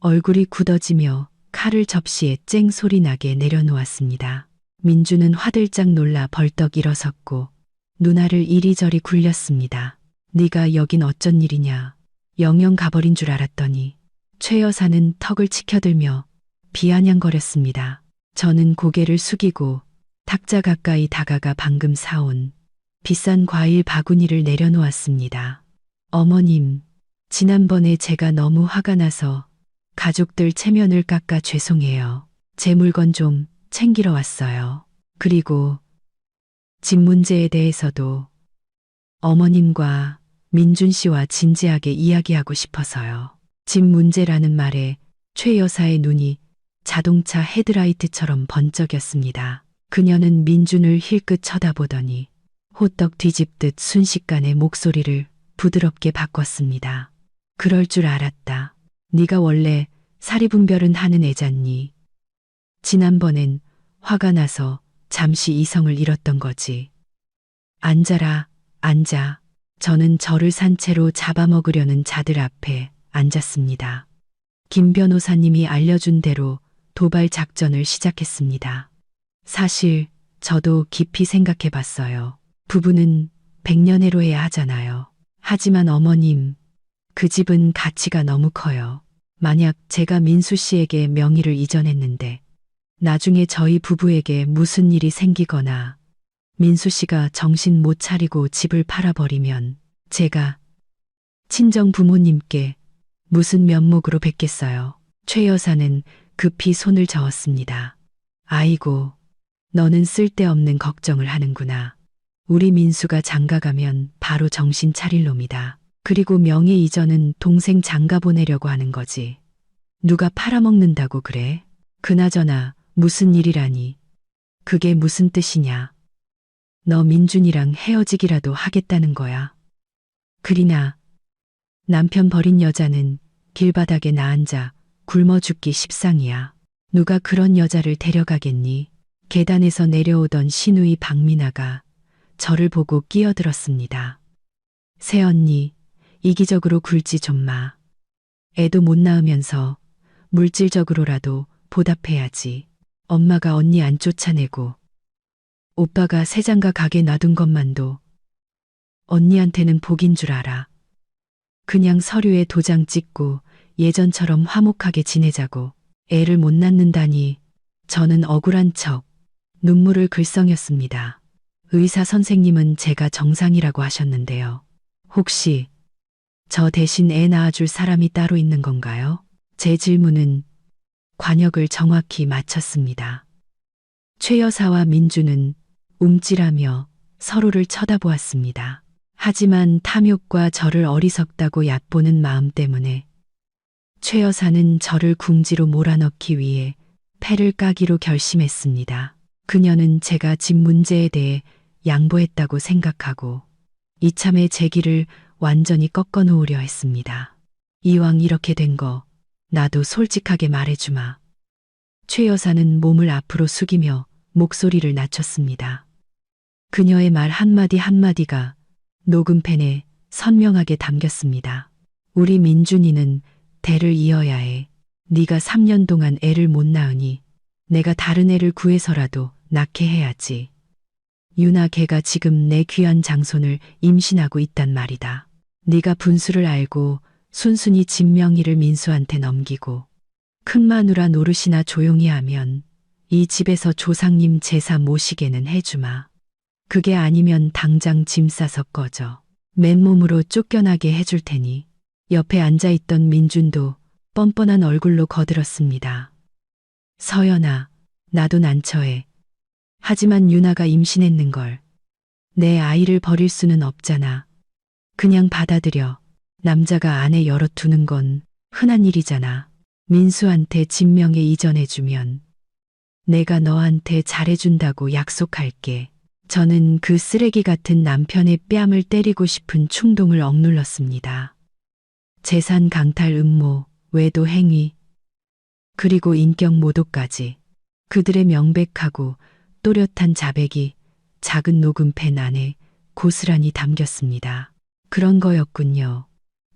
얼굴이 굳어지며 칼을 접시에 쨍 소리 나게 내려놓았습니다. 민주는 화들짝 놀라 벌떡 일어섰고 눈알을 이리저리 굴렸습니다. 네가 여긴 어쩐 일이냐. 영영 가버린 줄 알았더니. 최 여사는 턱을 치켜들며 비아냥거렸습니다. 저는 고개를 숙이고 탁자 가까이 다가가 방금 사온 비싼 과일 바구니를 내려놓았습니다. 어머님, 지난번에 제가 너무 화가 나서 가족들 체면을 깎아 죄송해요. 제 물건 좀 챙기러 왔어요. 그리고 집 문제에 대해서도 어머님과 민준 씨와 진지하게 이야기하고 싶어서요. 집 문제라는 말에 최 여사의 눈이 자동차 헤드라이트처럼 번쩍였습니다. 그녀는 민준을 힐끗 쳐다보더니 호떡 뒤집듯 순식간에 목소리를 부드럽게 바꿨습니다. 그럴 줄 알았다. 네가 원래 사리분별은 하는 애잖니. 지난번엔 화가 나서 잠시 이성을 잃었던 거지. 앉아라, 앉아. 저는 저를 산채로 잡아먹으려는 자들 앞에 앉았습니다. 김 변호사님이 알려준 대로 도발 작전을 시작했습니다. 사실 저도 깊이 생각해 봤어요. 부부는 백년해로 해야 하잖아요. 하지만 어머님, 그 집은 가치가 너무 커요. 만약 제가 민수 씨에게 명의를 이전했는데 나중에 저희 부부에게 무슨 일이 생기거나 민수 씨가 정신 못 차리고 집을 팔아버리면 제가 친정 부모님께 무슨 면목으로 뵙겠어요. 최 여사는 급히 손을 저었습니다. 아이고, 너는 쓸데없는 걱정을 하는구나. 우리 민수가 장가가면 바로 정신 차릴 놈이다. 그리고 명의 이전은 동생 장가 보내려고 하는 거지. 누가 팔아먹는다고 그래? 그나저나 무슨 일이라니. 그게 무슨 뜻이냐. 너 민준이랑 헤어지기라도 하겠다는 거야. 그리나 남편 버린 여자는 길바닥에 나앉아 굶어 죽기 십상이야. 누가 그런 여자를 데려가겠니? 계단에서 내려오던 시누이 박미나가 저를 보고 끼어들었습니다. 새언니, 이기적으로 굴지 좀 마. 애도 못 낳으면서 물질적으로라도 보답해야지. 엄마가 언니 안 쫓아내고 오빠가 새장가 가게 놔둔 것만도 언니한테는 복인 줄 알아. 그냥 서류에 도장 찍고 예전처럼 화목하게 지내자고. 애를 못 낳는다니. 저는 억울한 척 눈물을 글썽였습니다. 의사 선생님은 제가 정상이라고 하셨는데요. 혹시 저 대신 애 낳아줄 사람이 따로 있는 건가요? 제 질문은 관역을 정확히 맞췄습니다. 최 여사와 민주는 움찔하며 서로를 쳐다보았습니다. 하지만 탐욕과 저를 어리석다고 얕보는 마음 때문에 최 여사는 저를 궁지로 몰아넣기 위해 패를 까기로 결심했습니다. 그녀는 제가 집 문제에 대해 양보했다고 생각하고 이참에 제 길을 완전히 꺾어 놓으려 했습니다. 이왕 이렇게 된 거 나도 솔직하게 말해주마. 최 여사는 몸을 앞으로 숙이며 목소리를 낮췄습니다. 그녀의 말 한마디 한마디가 녹음펜에 선명하게 담겼습니다. 우리 민준이는 대를 이어야 해. 네가 3년 동안 애를 못 낳으니 내가 다른 애를 구해서라도 낳게 해야지. 유나 걔가 지금 내 귀한 장손을 임신하고 있단 말이다. 네가 분수를 알고 순순히 집 명의를 민수한테 넘기고 큰 마누라 노릇이나 조용히 하면 이 집에서 조상님 제사 모시게는 해주마. 그게 아니면 당장 짐 싸서 꺼져. 맨몸으로 쫓겨나게 해줄 테니. 옆에 앉아있던 민준도 뻔뻔한 얼굴로 거들었습니다. 서연아, 나도 난처해. 하지만 유나가 임신했는걸. 내 아이를 버릴 수는 없잖아. 그냥 받아들여. 남자가 아내 열어두는 건 흔한 일이잖아. 민수한테 진명에 이전해주면 내가 너한테 잘해준다고 약속할게. 저는 그 쓰레기 같은 남편의 뺨을 때리고 싶은 충동을 억눌렀습니다. 재산 강탈 음모, 외도 행위, 그리고 인격 모독까지 그들의 명백하고 또렷한 자백이 작은 녹음펜 안에 고스란히 담겼습니다. 그런 거였군요.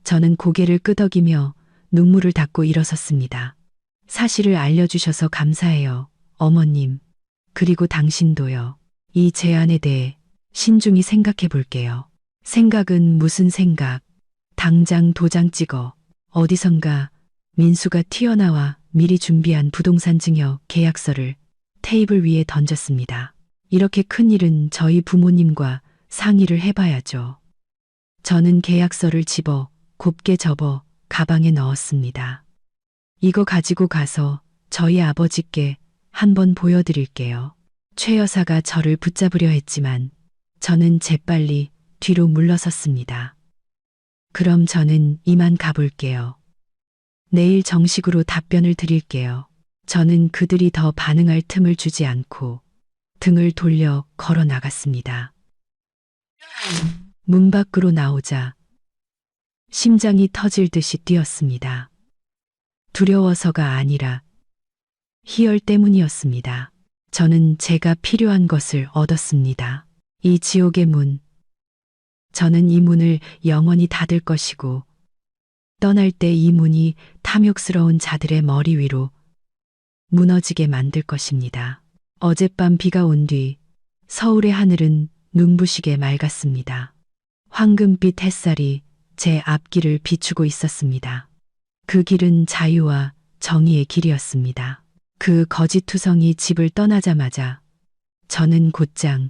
저는 고개를 끄덕이며 눈물을 닦고 일어섰습니다. 사실을 알려주셔서 감사해요, 어머님. 그리고 당신도요. 이 제안에 대해 신중히 생각해 볼게요. 생각은 무슨 생각? 당장 도장 찍어 어디선가 민수가 튀어나와 미리 준비한 부동산 증여 계약서를 테이블 위에 던졌습니다. 이렇게 큰 일은 저희 부모님과 상의를 해봐야죠. 저는 계약서를 집어 곱게 접어 가방에 넣었습니다. 이거 가지고 가서 저희 아버지께 한번 보여드릴게요. 최 여사가 저를 붙잡으려 했지만 저는 재빨리 뒤로 물러섰습니다. 그럼 저는 이만 가볼게요. 내일 정식으로 답변을 드릴게요. 저는 그들이 더 반응할 틈을 주지 않고 등을 돌려 걸어 나갔습니다. 문 밖으로 나오자 심장이 터질 듯이 뛰었습니다. 두려워서가 아니라 희열 때문이었습니다. 저는 제가 필요한 것을 얻었습니다. 이 지옥의 문. 저는 이 문을 영원히 닫을 것이고 떠날 때 이 문이 탐욕스러운 자들의 머리 위로 무너지게 만들 것입니다. 어젯밤 비가 온 뒤 서울의 하늘은 눈부시게 맑았습니다. 황금빛 햇살이 제 앞길을 비추고 있었습니다. 그 길은 자유와 정의의 길이었습니다. 그 거짓투성이 집을 떠나자마자 저는 곧장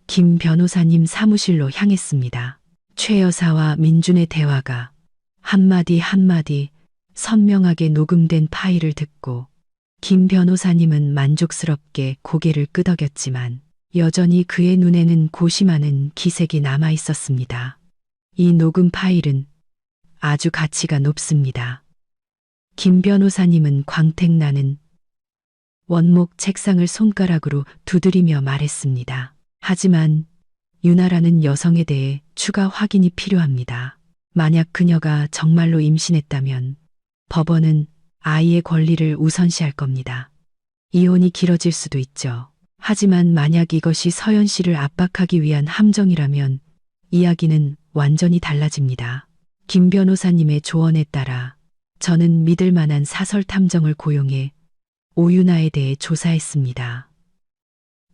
김 변호사님 사무실로 향했습니다. 최 여사와 민준의 대화가 한마디 한마디 선명하게 녹음된 파일을 듣고 김 변호사님은 만족스럽게 고개를 끄덕였지만 여전히 그의 눈에는 고심하는 기색이 남아 있었습니다. 이 녹음 파일은 아주 가치가 높습니다. 김 변호사님은 광택나는 원목 책상을 손가락으로 두드리며 말했습니다. 하지만 유나라는 여성에 대해 추가 확인이 필요합니다. 만약 그녀가 정말로 임신했다면 법원은 아이의 권리를 우선시할 겁니다. 이혼이 길어질 수도 있죠. 하지만 만약 이것이 서연 씨를 압박하기 위한 함정이라면 이야기는 완전히 달라집니다. 김 변호사님의 조언에 따라 저는 믿을 만한 사설 탐정을 고용해 오유나에 대해 조사했습니다.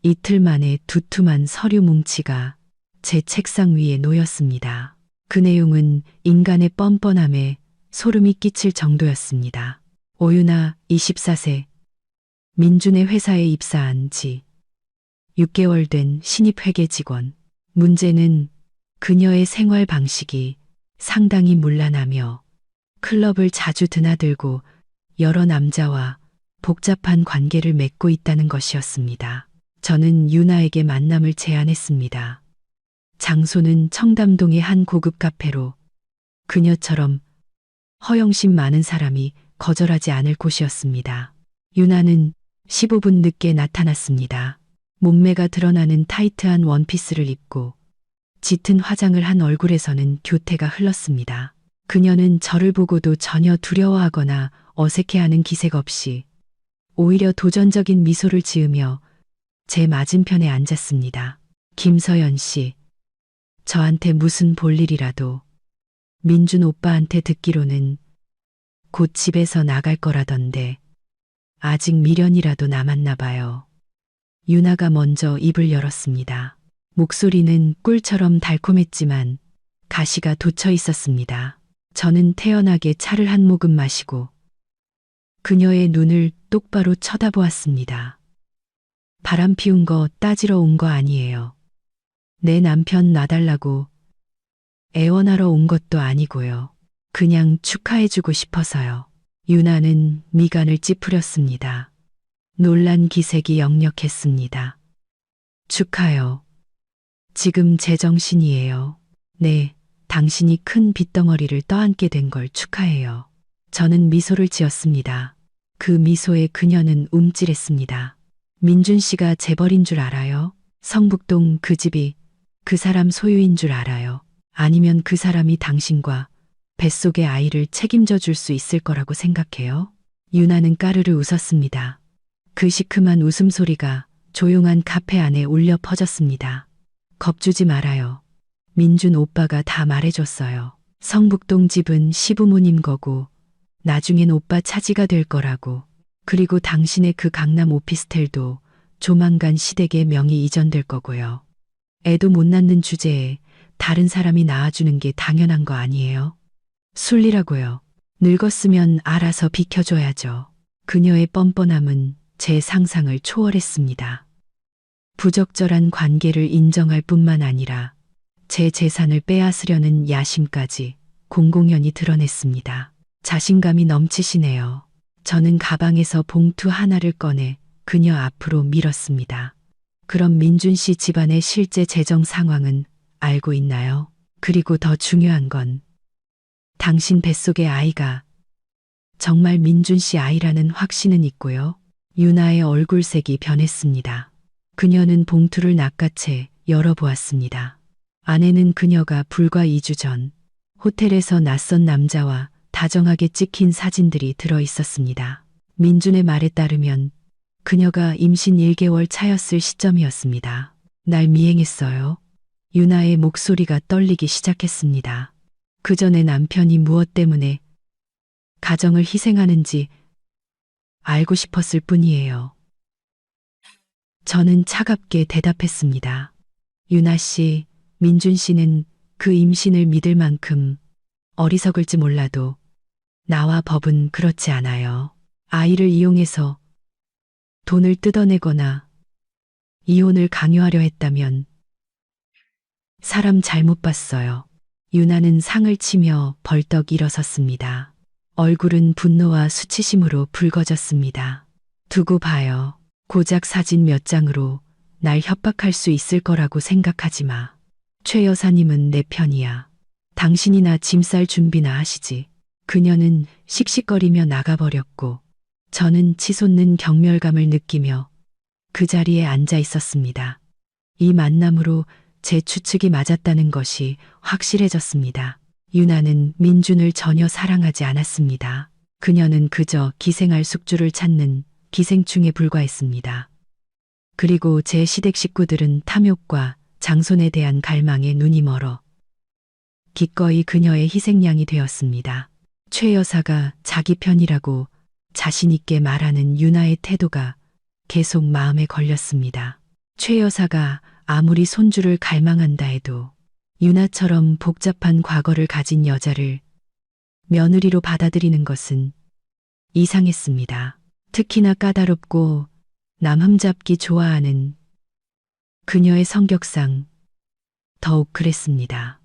이틀 만에 두툼한 서류 뭉치가 제 책상 위에 놓였습니다. 그 내용은 인간의 뻔뻔함에 소름이 끼칠 정도였습니다. 오유나 24세, 민준의 회사에 입사한 지 6개월 된 신입 회계 직원. 문제는 그녀의 생활 방식이 상당히 문란하며 클럽을 자주 드나들고 여러 남자와 복잡한 관계를 맺고 있다는 것이었습니다. 저는 유나에게 만남을 제안했습니다. 장소는 청담동의 한 고급 카페로 그녀처럼 허영심 많은 사람이 거절하지 않을 곳이었습니다. 유나는 15분 늦게 나타났습니다. 몸매가 드러나는 타이트한 원피스를 입고 짙은 화장을 한 얼굴에서는 교태가 흘렀습니다. 그녀는 저를 보고도 전혀 두려워하거나 어색해하는 기색 없이 오히려 도전적인 미소를 지으며 제 맞은편에 앉았습니다. 김서연 씨, 저한테 무슨 볼일이라도 민준 오빠한테 듣기로는 곧 집에서 나갈 거라던데 아직 미련이라도 남았나 봐요. 유나가 먼저 입을 열었습니다. 목소리는 꿀처럼 달콤했지만 가시가 돋쳐 있었습니다. 저는 태연하게 차를 한 모금 마시고 그녀의 눈을 똑바로 쳐다보았습니다. 바람 피운 거 따지러 온 거 아니에요. 내 남편 놔달라고 애원하러 온 것도 아니고요. 그냥 축하해주고 싶어서요. 유나는 미간을 찌푸렸습니다. 놀란 기색이 역력했습니다. 축하요. 지금 제정신이에요. 네, 당신이 큰 빚덩어리를 떠안게 된 걸 축하해요. 저는 미소를 지었습니다. 그 미소에 그녀는 움찔했습니다. 민준 씨가 재벌인 줄 알아요? 성북동 그 집이 그 사람 소유인 줄 알아요? 아니면 그 사람이 당신과 뱃속의 아이를 책임져 줄 수 있을 거라고 생각해요? 유나는 까르르 웃었습니다. 그 시큼한 웃음소리가 조용한 카페 안에 울려 퍼졌습니다. 겁주지 말아요. 민준 오빠가 다 말해줬어요. 성북동 집은 시부모님 거고 나중엔 오빠 차지가 될 거라고. 그리고 당신의 그 강남 오피스텔도 조만간 시댁의 명의 이전될 거고요. 애도 못 낳는 주제에 다른 사람이 낳아주는 게 당연한 거 아니에요? 순리라고요. 늙었으면 알아서 비켜줘야죠. 그녀의 뻔뻔함은 제 상상을 초월했습니다. 부적절한 관계를 인정할 뿐만 아니라 제 재산을 빼앗으려는 야심까지 공공연히 드러냈습니다. 자신감이 넘치시네요. 저는 가방에서 봉투 하나를 꺼내 그녀 앞으로 밀었습니다. 그럼 민준 씨 집안의 실제 재정 상황은 알고 있나요? 그리고 더 중요한 건 당신 뱃속의 아이가 정말 민준 씨 아이라는 확신은 있고요. 유나의 얼굴색이 변했습니다. 그녀는 봉투를 낚아채 열어보았습니다. 안에는 그녀가 불과 2주 전 호텔에서 낯선 남자와 다정하게 찍힌 사진들이 들어 있었습니다. 민준의 말에 따르면 그녀가 임신 1개월 차였을 시점이었습니다. 날 미행했어요. 유나의 목소리가 떨리기 시작했습니다. 그 전에 남편이 무엇 때문에 가정을 희생하는지 알고 싶었을 뿐이에요. 저는 차갑게 대답했습니다. 유나 씨, 민준 씨는 그 임신을 믿을 만큼 어리석을지 몰라도 나와 법은 그렇지 않아요. 아이를 이용해서 돈을 뜯어내거나 이혼을 강요하려 했다면 사람 잘못 봤어요. 유나는 상을 치며 벌떡 일어섰습니다. 얼굴은 분노와 수치심으로 붉어졌습니다. 두고 봐요. 고작 사진 몇 장으로 날 협박할 수 있을 거라고 생각하지 마. 최 여사님은 내 편이야. 당신이나 짐 쌀 준비나 하시지. 그녀는 씩씩거리며 나가버렸고 저는 치솟는 경멸감을 느끼며 그 자리에 앉아 있었습니다. 이 만남으로 제 추측이 맞았다는 것이 확실해졌습니다. 유나는 민준을 전혀 사랑하지 않았습니다. 그녀는 그저 기생할 숙주를 찾는 기생충에 불과했습니다. 그리고 제 시댁 식구들은 탐욕과 장손에 대한 갈망에 눈이 멀어 기꺼이 그녀의 희생양이 되었습니다. 최 여사가 자기 편이라고 자신있게 말하는 유나의 태도가 계속 마음에 걸렸습니다. 최 여사가 아무리 손주를 갈망한다 해도 유나처럼 복잡한 과거를 가진 여자를 며느리로 받아들이는 것은 이상했습니다. 특히나 까다롭고 남 흠잡기 좋아하는 그녀의 성격상 더욱 그랬습니다.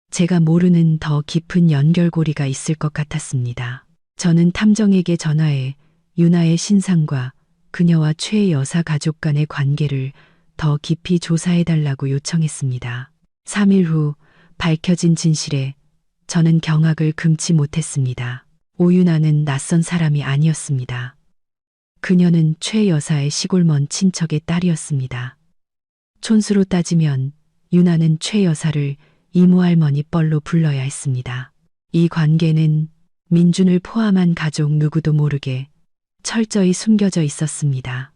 제가 모르는 더 깊은 연결고리가 있을 것 같았습니다. 저는 탐정에게 전화해 유나의 신상과 그녀와 최 여사 가족 간의 관계를 더 깊이 조사해달라고 요청했습니다. 3일 후 밝혀진 진실에 저는 경악을 금치 못했습니다. 오유나는 낯선 사람이 아니었습니다. 그녀는 최 여사의 시골먼 친척의 딸이었습니다. 촌수로 따지면 유나는 최 여사를 이모할머니 뻘로 불러야 했습니다. 이 관계는 민준을 포함한 가족 누구도 모르게 철저히 숨겨져 있었습니다.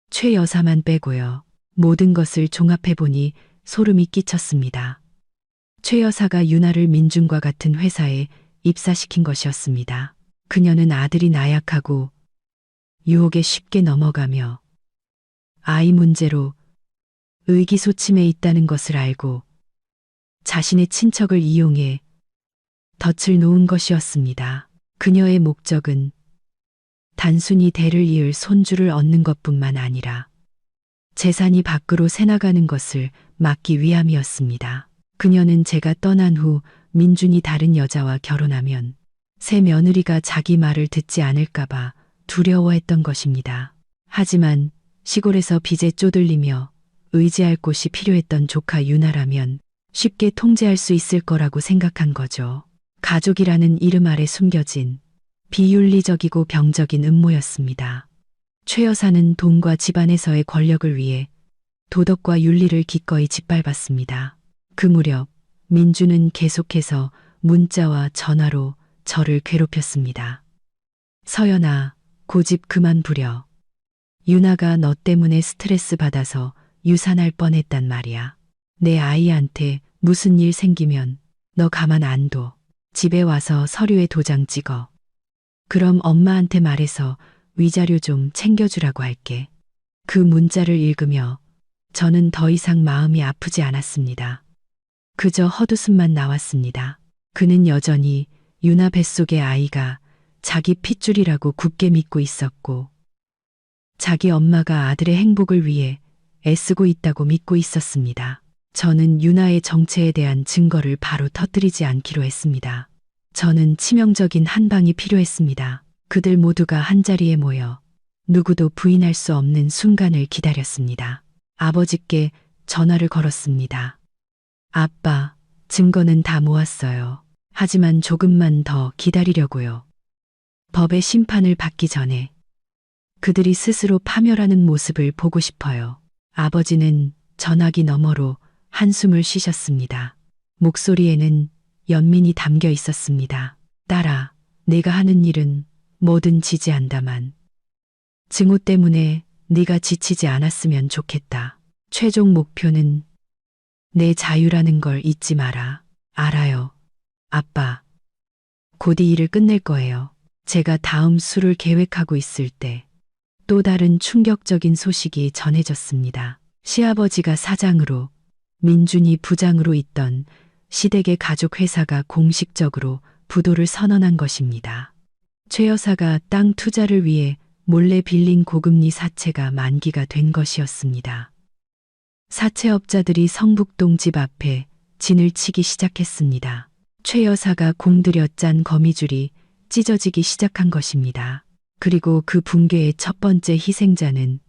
최 여사만 빼고요. 모든 것을 종합해보니 소름이 끼쳤습니다. 최 여사가 유나를 민준과 같은 회사에 입사시킨 것이었습니다. 그녀는 아들이 나약하고 유혹에 쉽게 넘어가며 아이 문제로 의기소침해 있다는 것을 알고 자신의 친척을 이용해 덫을 놓은 것이었습니다. 그녀의 목적은 단순히 대를 이을 손주를 얻는 것뿐만 아니라 재산이 밖으로 새나가는 것을 막기 위함이었습니다. 그녀는 제가 떠난 후 민준이 다른 여자와 결혼하면 새 며느리가 자기 말을 듣지 않을까봐 두려워했던 것입니다. 하지만 시골에서 빚에 쪼들리며 의지할 곳이 필요했던 조카 유나라면 쉽게 통제할 수 있을 거라고 생각한 거죠. 가족이라는 이름 아래 숨겨진 비윤리적이고 병적인 음모였습니다. 최 여사는 돈과 집안에서의 권력을 위해 도덕과 윤리를 기꺼이 짓밟았습니다. 그 무렵 민주는 계속해서 문자와 전화로 저를 괴롭혔습니다. 서연아, 고집 그만 부려. 유나가 너 때문에 스트레스 받아서 유산할 뻔했단 말이야. 내 아이한테 무슨 일 생기면 너 가만 안 둬. 집에 와서 서류에 도장 찍어. 그럼 엄마한테 말해서 위자료 좀 챙겨주라고 할게. 그 문자를 읽으며 저는 더 이상 마음이 아프지 않았습니다. 그저 헛웃음만 나왔습니다. 그는 여전히 유나 뱃속의 아이가 자기 핏줄이라고 굳게 믿고 있었고, 자기 엄마가 아들의 행복을 위해 애쓰고 있다고 믿고 있었습니다. 저는 유나의 정체에 대한 증거를 바로 터뜨리지 않기로 했습니다. 저는 치명적인 한 방이 필요했습니다. 그들 모두가 한자리에 모여 누구도 부인할 수 없는 순간을 기다렸습니다. 아버지께 전화를 걸었습니다. 아빠, 증거는 다 모았어요. 하지만 조금만 더 기다리려고요. 법의 심판을 받기 전에 그들이 스스로 파멸하는 모습을 보고 싶어요. 아버지는 전화기 너머로 한숨을 쉬셨습니다. 목소리에는 연민이 담겨 있었습니다. 딸아, 내가 하는 일은 뭐든 지지한다만 증오 때문에 네가 지치지 않았으면 좋겠다. 최종 목표는 내 자유라는 걸 잊지 마라. 알아요. 아빠. 곧 이 일을 끝낼 거예요. 제가 다음 수를 계획하고 있을 때 또 다른 충격적인 소식이 전해졌습니다. 시아버지가 사장으로, 민준이 부장으로 있던 시댁의 가족 회사가 공식적으로 부도를 선언한 것입니다. 최 여사가 땅 투자를 위해 몰래 빌린 고금리 사채가 만기가 된 것이었습니다. 사채업자들이 성북동 집 앞에 진을 치기 시작했습니다. 최 여사가 공들여 짠 거미줄이 찢어지기 시작한 것입니다. 그리고 그 붕괴의 첫 번째 희생자는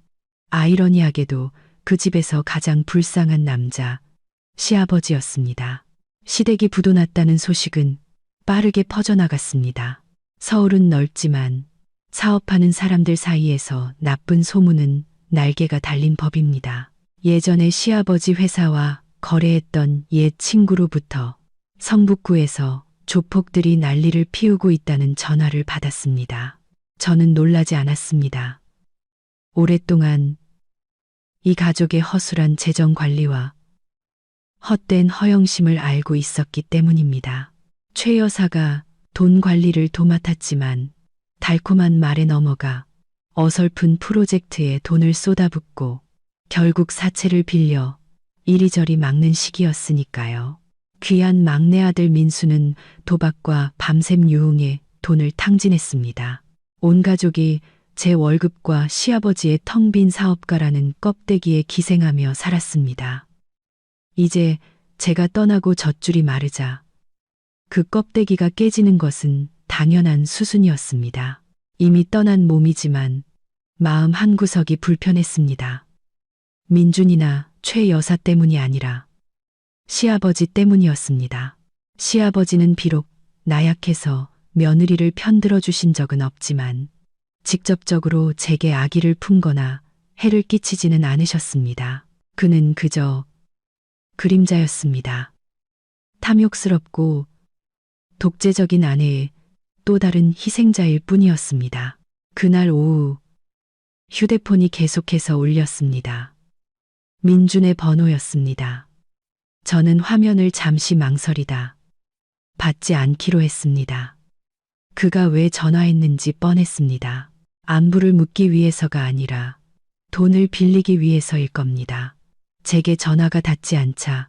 아이러니하게도 그 집에서 가장 불쌍한 남자, 시아버지였습니다. 시댁이 부도났다는 소식은 빠르게 퍼져나갔습니다. 서울은 넓지만 사업하는 사람들 사이에서 나쁜 소문은 날개가 달린 법입니다. 예전에 시아버지 회사와 거래했던 옛 친구로부터 성북구에서 조폭들이 난리를 피우고 있다는 전화를 받았습니다. 저는 놀라지 않았습니다. 오랫동안 이 가족의 허술한 재정 관리와 헛된 허영심을 알고 있었기 때문입니다. 최 여사가 돈 관리를 도맡았지만 달콤한 말에 넘어가 어설픈 프로젝트에 돈을 쏟아붓고 결국 사채를 빌려 이리저리 막는 시기였으니까요. 귀한 막내 아들 민수는 도박과 밤샘 유흥에 돈을 탕진했습니다. 온 가족이 제 월급과 시아버지의 텅 빈 사업가라는 껍데기에 기생하며 살았습니다. 이제 제가 떠나고 젖줄이 마르자 그 껍데기가 깨지는 것은 당연한 수순이었습니다. 이미 떠난 몸이지만 마음 한구석이 불편했습니다. 민준이나 최 여사 때문이 아니라 시아버지 때문이었습니다. 시아버지는 비록 나약해서 며느리를 편들어 주신 적은 없지만 직접적으로 제게 악의를 품거나 해를 끼치지는 않으셨습니다. 그는 그저 그림자였습니다. 탐욕스럽고 독재적인 아내의 또 다른 희생자일 뿐이었습니다. 그날 오후 휴대폰이 계속해서 울렸습니다. 민준의 번호였습니다. 저는 화면을 잠시 망설이다 받지 않기로 했습니다. 그가 왜 전화했는지 뻔했습니다. 안부를 묻기 위해서가 아니라 돈을 빌리기 위해서일 겁니다. 제게 전화가 닿지 않자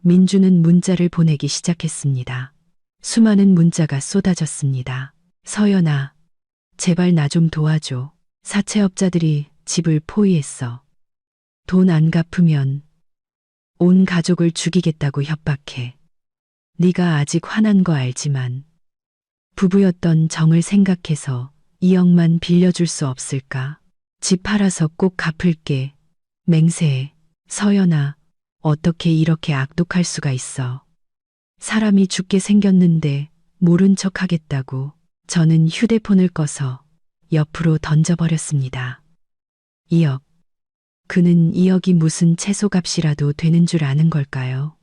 민주는 문자를 보내기 시작했습니다. 수많은 문자가 쏟아졌습니다. 서연아, 제발 나 좀 도와줘. 사채업자들이 집을 포위했어. 돈 안 갚으면 온 가족을 죽이겠다고 협박해. 네가 아직 화난 거 알지만 부부였던 정을 생각해서 2억만 빌려줄 수 없을까? 집 팔아서 꼭 갚을게. 맹세해. 서연아, 어떻게 이렇게 악독할 수가 있어. 사람이 죽게 생겼는데 모른 척 하겠다고. 저는 휴대폰을 꺼서 옆으로 던져버렸습니다. 2억. 그는 2억이 무슨 채소값이라도 되는 줄 아는 걸까요?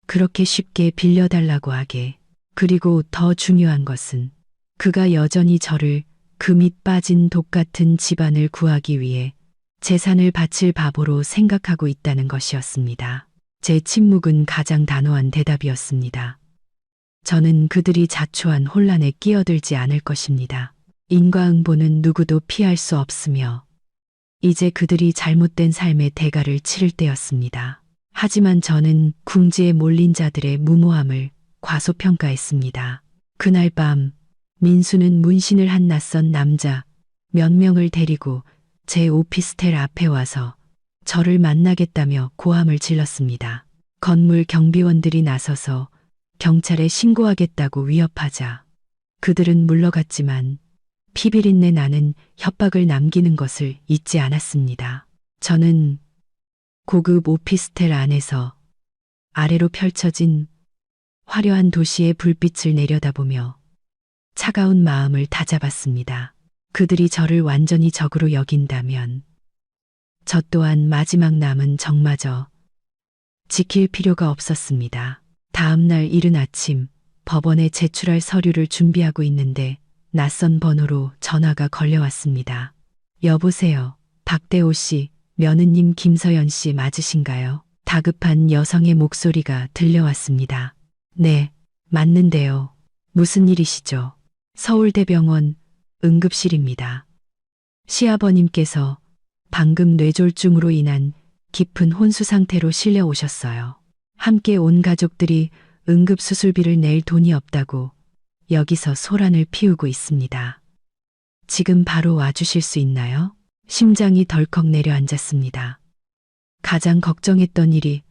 그렇게 쉽게 빌려달라고 하게. 그리고 더 중요한 것은 그가 여전히 저를 그 밑 빠진 독 같은 집안을 구하기 위해 재산을 바칠 바보로 생각하고 있다는 것이었습니다. 제 침묵은 가장 단호한 대답이었습니다. 저는 그들이 자초한 혼란에 끼어들지 않을 것입니다. 인과응보는 누구도 피할 수 없으며 이제 그들이 잘못된 삶의 대가를 치를 때였습니다. 하지만 저는 궁지에 몰린 자들의 무모함을 과소평가했습니다. 그날 밤 민수는 문신을 한 낯선 남자 몇 명을 데리고 제 오피스텔 앞에 와서 저를 만나겠다며 고함을 질렀습니다. 건물 경비원들이 나서서 경찰에 신고하겠다고 위협하자 그들은 물러갔지만 피비린내 나는 협박을 남기는 것을 잊지 않았습니다. 저는 고급 오피스텔 안에서 아래로 펼쳐진 화려한 도시의 불빛을 내려다보며 차가운 마음을 다잡았습니다. 그들이 저를 완전히 적으로 여긴다면 저 또한 마지막 남은 적마저 지킬 필요가 없었습니다. 다음 날 이른 아침 법원에 제출할 서류를 준비하고 있는데 낯선 번호로 전화가 걸려왔습니다. 여보세요. 박대호 씨, 며느님 김서연 씨 맞으신가요? 다급한 여성의 목소리가 들려왔습니다. 네, 맞는데요. 무슨 일이시죠? 서울대병원 응급실입니다. 시아버님께서 방금 뇌졸중으로 인한 깊은 혼수 상태로 실려 오셨어요. 함께 온 가족들이 응급수술비를 낼 돈이 없다고 여기서 소란을 피우고 있습니다. 지금 바로 와주실 수 있나요? 심장이 덜컥 내려앉았습니다. 가장 걱정했던 일이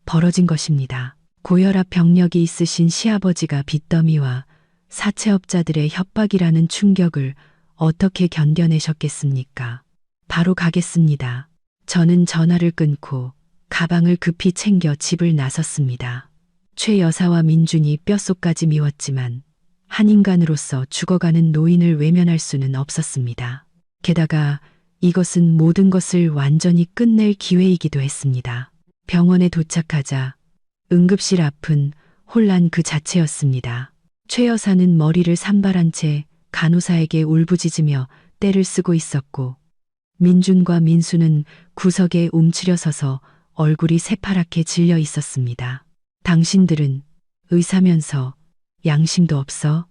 벌어진 것입니다. 고혈압 병력이 있으신 시아버지가 빚더미와 사채업자들의 협박이라는 충격을 어떻게 견뎌내셨겠습니까? 바로 가겠습니다. 저는 전화를 끊고 가방을 급히 챙겨 집을 나섰습니다. 최 여사와 민준이 뼛속까지 미웠지만 한 인간으로서 죽어가는 노인을 외면할 수는 없었습니다. 게다가 이것은 모든 것을 완전히 끝낼 기회이기도 했습니다. 병원에 도착하자 응급실 앞은 혼란 그 자체였습니다. 최 여사는 머리를 산발한 채 간호사에게 울부짖으며 떼를 쓰고 있었고 민준과 민수는 구석에 움츠려 서서 얼굴이 새파랗게 질려 있었습니다. 당신들은 의사면서 양심도 없어?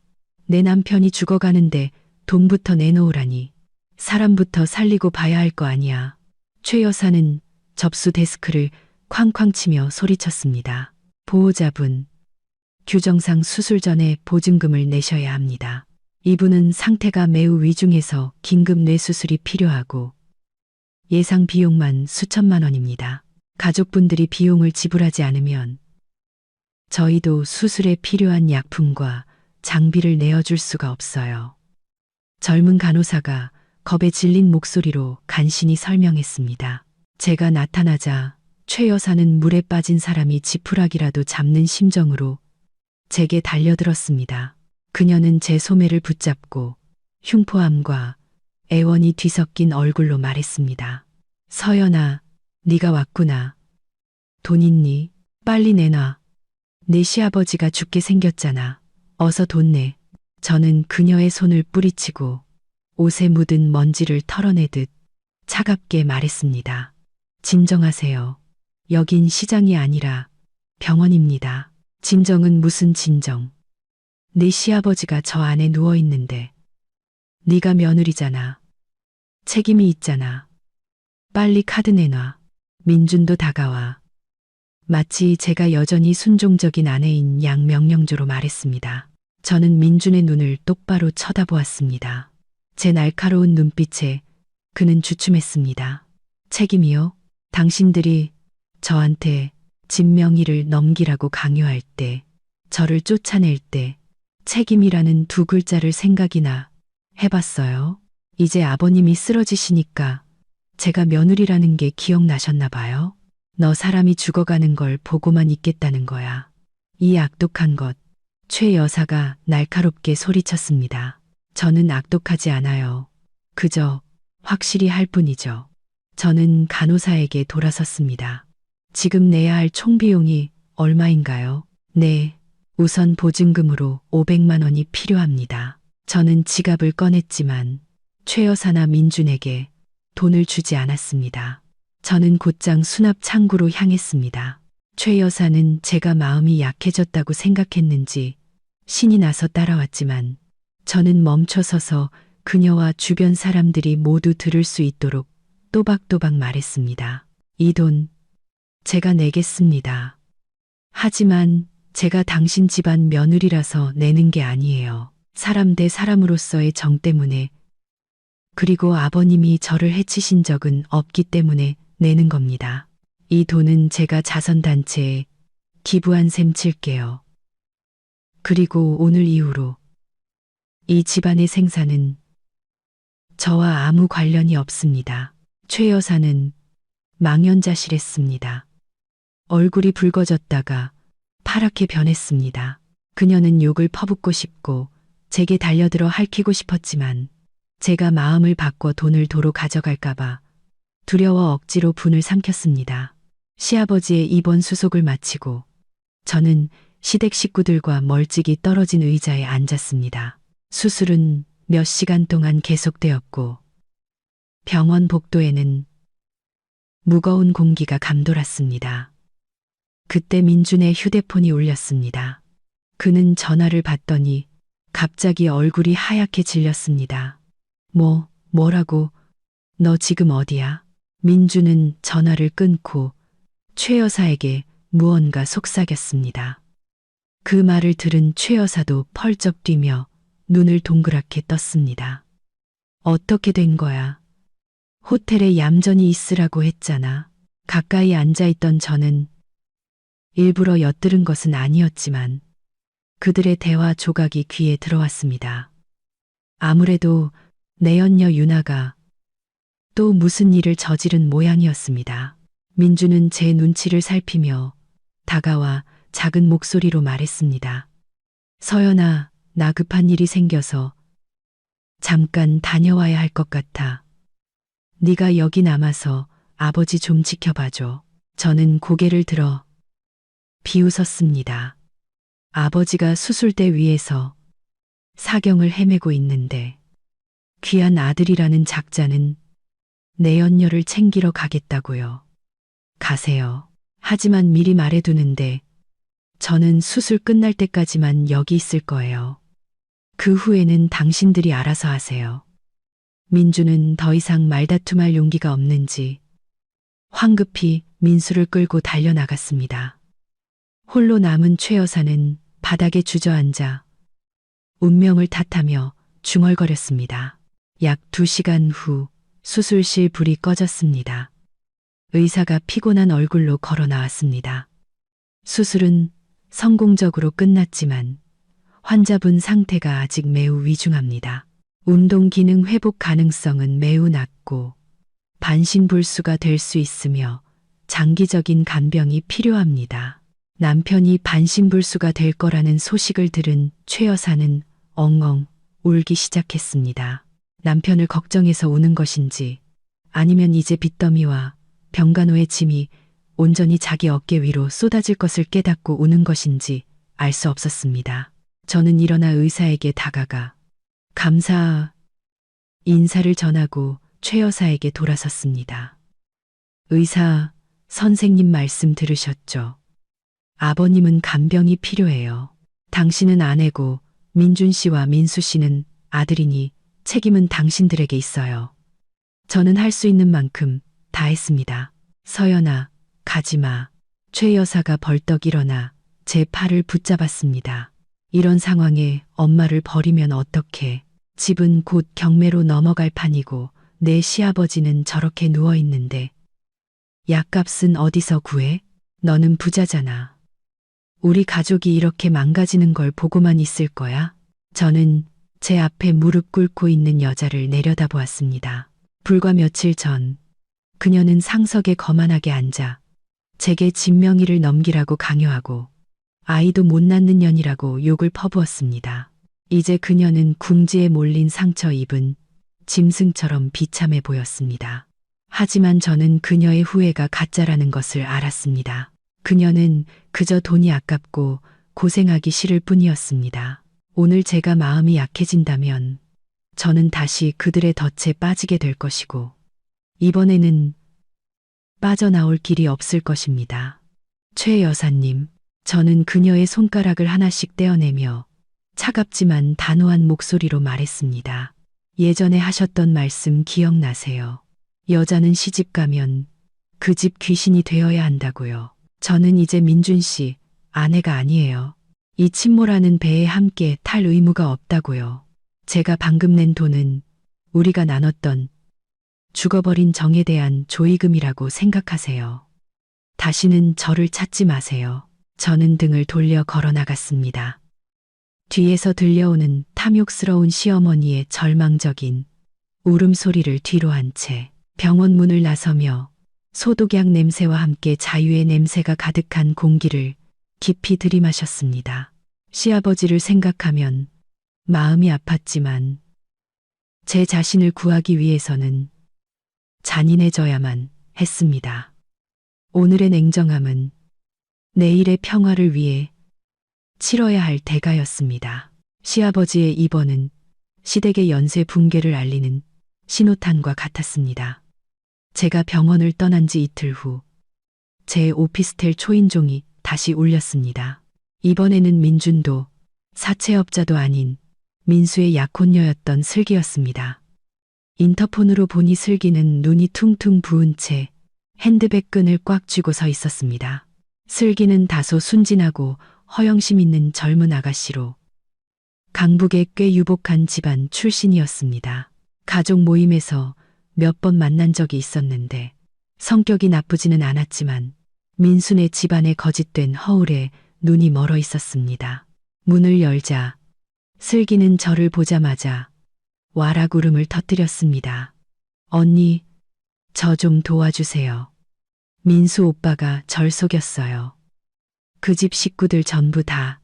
내 남편이 죽어가는데 돈부터 내놓으라니. 사람부터 살리고 봐야 할 거 아니야. 최 여사는 접수 데스크를 쾅쾅 치며 소리쳤습니다. 보호자분, 규정상 수술 전에 보증금을 내셔야 합니다. 이분은 상태가 매우 위중해서 긴급 뇌수술이 필요하고 예상 비용만 수천만 원입니다. 가족분들이 비용을 지불하지 않으면 저희도 수술에 필요한 약품과 장비를 내어줄 수가 없어요. 젊은 간호사가 겁에 질린 목소리로 간신히 설명했습니다. 제가 나타나자 최 여사는 물에 빠진 사람이 지푸라기라도 잡는 심정으로 제게 달려들었습니다. 그녀는 제 소매를 붙잡고 흉포함과 애원이 뒤섞인 얼굴로 말했습니다. 서연아, 네가 왔구나. 돈 있니? 빨리 내놔. 내 시아버지가 죽게 생겼잖아. 어서 돈 내. 저는 그녀의 손을 뿌리치고 옷에 묻은 먼지를 털어내듯 차갑게 말했습니다. 진정하세요. 여긴 시장이 아니라 병원입니다. 진정은 무슨 진정. 네 시아버지가 저 안에 누워 있는데 네가 며느리잖아. 책임이 있잖아. 빨리 카드 내놔. 민준도 다가와 마치 제가 여전히 순종적인 아내인 양 명령조로 말했습니다. 저는 민준의 눈을 똑바로 쳐다보았습니다. 제 날카로운 눈빛에 그는 주춤했습니다. 책임이요? 당신들이 저한테 진명이를 넘기라고 강요할 때, 저를 쫓아낼 때 책임이라는 두 글자를 생각이나 해봤어요? 이제 아버님이 쓰러지시니까 제가 며느리라는 게 기억나셨나 봐요? 너 사람이 죽어가는 걸 보고만 있겠다는 거야. 이 악독한 것. 최 여사가 날카롭게 소리쳤습니다. 저는 악독하지 않아요. 그저 확실히 할 뿐이죠. 저는 간호사에게 돌아섰습니다. 지금 내야 할 총 비용이 얼마인가요? 네, 우선 보증금으로 500만 원이 필요합니다. 저는 지갑을 꺼냈지만 최 여사나 민준에게 돈을 주지 않았습니다. 저는 곧장 수납 창구로 향했습니다. 최 여사는 제가 마음이 약해졌다고 생각했는지 신이 나서 따라왔지만 저는 멈춰서서 그녀와 주변 사람들이 모두 들을 수 있도록 또박또박 말했습니다. 이 돈 제가 내겠습니다. 하지만 제가 당신 집안 며느리라서 내는 게 아니에요. 사람 대 사람으로서의 정 때문에, 그리고 아버님이 저를 해치신 적은 없기 때문에 내는 겁니다. 이 돈은 제가 자선단체에 기부한 셈 칠게요. 그리고 오늘 이후로 이 집안의 생사는 저와 아무 관련이 없습니다. 최 여사는 망연자실했습니다. 얼굴이 붉어졌다가 파랗게 변했습니다. 그녀는 욕을 퍼붓고 싶고 제게 달려들어 핥히고 싶었지만 제가 마음을 바꿔 돈을 도로 가져갈까봐 두려워 억지로 분을 삼켰습니다. 시아버지의 입원 수속을 마치고 저는 시댁 식구들과 멀찍이 떨어진 의자에 앉았습니다. 수술은 몇 시간 동안 계속되었고 병원 복도에는 무거운 공기가 감돌았습니다. 그때 민준의 휴대폰이 울렸습니다. 그는 전화를 받더니 갑자기 얼굴이 하얗게 질렸습니다. 뭐라고? 너 지금 어디야? 민준은 전화를 끊고 최 여사에게 무언가 속삭였습니다. 그 말을 들은 최 여사도 펄쩍 뛰며 눈을 동그랗게 떴습니다. 어떻게 된 거야? 호텔에 얌전히 있으라고 했잖아. 가까이 앉아있던 저는 일부러 엿들은 것은 아니었지만 그들의 대화 조각이 귀에 들어왔습니다. 아무래도 내연녀 유나가 또 무슨 일을 저지른 모양이었습니다. 민주는 제 눈치를 살피며 다가와 작은 목소리로 말했습니다. 서연아, 나 급한 일이 생겨서 잠깐 다녀와야 할 것 같아. 네가 여기 남아서 아버지 좀 지켜봐줘. 저는 고개를 들어 비웃었습니다. 아버지가 수술대 위에서 사경을 헤매고 있는데 귀한 아들이라는 작자는 내연녀를 챙기러 가겠다고요. 가세요. 하지만 미리 말해두는데 저는 수술 끝날 때까지만 여기 있을 거예요. 그 후에는 당신들이 알아서 하세요. 민주는 더 이상 말다툼할 용기가 없는지 황급히 민수를 끌고 달려나갔습니다. 홀로 남은 최 여사는 바닥에 주저앉아 운명을 탓하며 중얼거렸습니다. 약 2시간 후 수술실 불이 꺼졌습니다. 의사가 피곤한 얼굴로 걸어 나왔습니다. 수술은 성공적으로 끝났지만 환자분 상태가 아직 매우 위중합니다. 운동 기능 회복 가능성은 매우 낮고 반신불수가 될 수 있으며 장기적인 간병이 필요합니다. 남편이 반신불수가 될 거라는 소식을 들은 최 여사는 엉엉 울기 시작했습니다. 남편을 걱정해서 우는 것인지 아니면 이제 빚더미와 병간호의 짐이 온전히 자기 어깨 위로 쏟아질 것을 깨닫고 우는 것인지 알 수 없었습니다. 저는 일어나 의사에게 다가가 감사 인사를 전하고 최 여사에게 돌아섰습니다. 의사 선생님 말씀 들으셨죠? 아버님은 간병이 필요해요. 당신은 아내고 민준 씨와 민수 씨는 아들이니 책임은 당신들에게 있어요. 저는 할 수 있는 만큼 다 했습니다. 서연아, 가지마. 최 여사가 벌떡 일어나 제 팔을 붙잡았습니다. 이런 상황에 엄마를 버리면 어떡해. 집은 곧 경매로 넘어갈 판이고 내 시아버지는 저렇게 누워있는데 약값은 어디서 구해? 너는 부자잖아. 우리 가족이 이렇게 망가지는 걸 보고만 있을 거야? 저는 제 앞에 무릎 꿇고 있는 여자를 내려다보았습니다. 불과 며칠 전 그녀는 상석에 거만하게 앉아 제게 진명이를 넘기라고 강요하고 아이도 못 낳는 년이라고 욕을 퍼부었습니다. 이제 그녀는 궁지에 몰린 상처 입은 짐승처럼 비참해 보였습니다. 하지만 저는 그녀의 후회가 가짜라는 것을 알았습니다. 그녀는 그저 돈이 아깝고 고생하기 싫을 뿐이었습니다. 오늘 제가 마음이 약해진다면 저는 다시 그들의 덫에 빠지게 될 것이고 이번에는 빠져나올 길이 없을 것입니다. 최 여사님, 저는 그녀의 손가락을 하나씩 떼어내며 차갑지만 단호한 목소리로 말했습니다. 예전에 하셨던 말씀 기억나세요? 여자는 시집 가면 그 집 귀신이 되어야 한다고요. 저는 이제 민준 씨 아내가 아니에요. 이 침몰하는 배에 함께 탈 의무가 없다고요. 제가 방금 낸 돈은 우리가 나눴던 죽어버린 정에 대한 조의금이라고 생각하세요. 다시는 저를 찾지 마세요. 저는 등을 돌려 걸어 나갔습니다. 뒤에서 들려오는 탐욕스러운 시어머니의 절망적인 울음소리를 뒤로 한 채 병원 문을 나서며 소독약 냄새와 함께 자유의 냄새가 가득한 공기를 깊이 들이마셨습니다. 시아버지를 생각하면 마음이 아팠지만 제 자신을 구하기 위해서는 잔인해져야만 했습니다. 오늘의 냉정함은 내일의 평화를 위해 치러야 할 대가였습니다. 시아버지의 입원은 시댁의 연쇄 붕괴를 알리는 신호탄과 같았습니다. 제가 병원을 떠난 지 이틀 후 제 오피스텔 초인종이 다시 울렸습니다. 이번에는 민준도 사채업자도 아닌 민수의 약혼녀였던 슬기였습니다. 인터폰으로 보니 슬기는 눈이 퉁퉁 부은 채 핸드백 끈을 꽉 쥐고 서 있었습니다. 슬기는 다소 순진하고 허영심 있는 젊은 아가씨로 강북의 꽤 유복한 집안 출신이었습니다. 가족 모임에서 몇 번 만난 적이 있었는데 성격이 나쁘지는 않았지만 민수네 집안의 거짓된 허울에 눈이 멀어 있었습니다. 문을 열자 슬기는 저를 보자마자 와락 울음을 터뜨렸습니다. 언니, 저 좀 도와주세요. 민수 오빠가 절 속였어요. 그 집 식구들 전부 다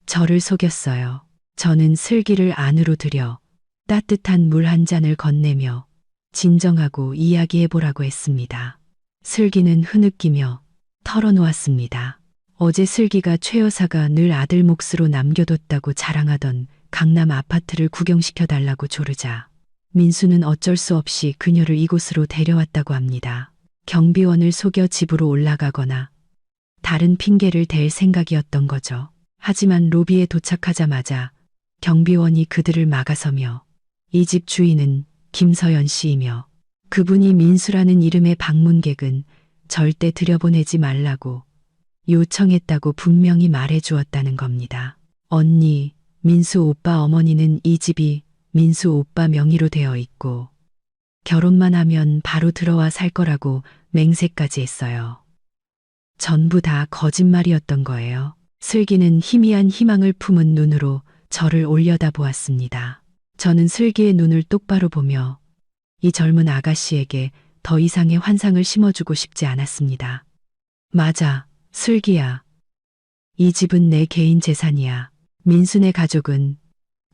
저를 속였어요. 저는 슬기를 안으로 들여 따뜻한 물 한 잔을 건네며 진정하고 이야기해보라고 했습니다. 슬기는 흐느끼며 털어놓았습니다. 어제 슬기가 최 여사가 늘 아들 몫으로 남겨뒀다고 자랑하던 강남 아파트를 구경시켜달라고 조르자 민수는 어쩔 수 없이 그녀를 이곳으로 데려왔다고 합니다. 경비원을 속여 집으로 올라가거나 다른 핑계를 댈 생각이었던 거죠. 하지만 로비에 도착하자마자 경비원이 그들을 막아서며 이 집 주인은 김서연 씨이며 그분이 민수라는 이름의 방문객은 절대 들여보내지 말라고 요청했다고 분명히 말해주었다는 겁니다. 언니, 민수 오빠 어머니는 이 집이 민수 오빠 명의로 되어 있고 결혼만 하면 바로 들어와 살 거라고 맹세까지 했어요. 전부 다 거짓말이었던 거예요. 슬기는 희미한 희망을 품은 눈으로 저를 올려다 보았습니다. 저는 슬기의 눈을 똑바로 보며 이 젊은 아가씨에게 더 이상의 환상을 심어주고 싶지 않았습니다. 맞아, 슬기야. 이 집은 내 개인 재산이야. 민수네 가족은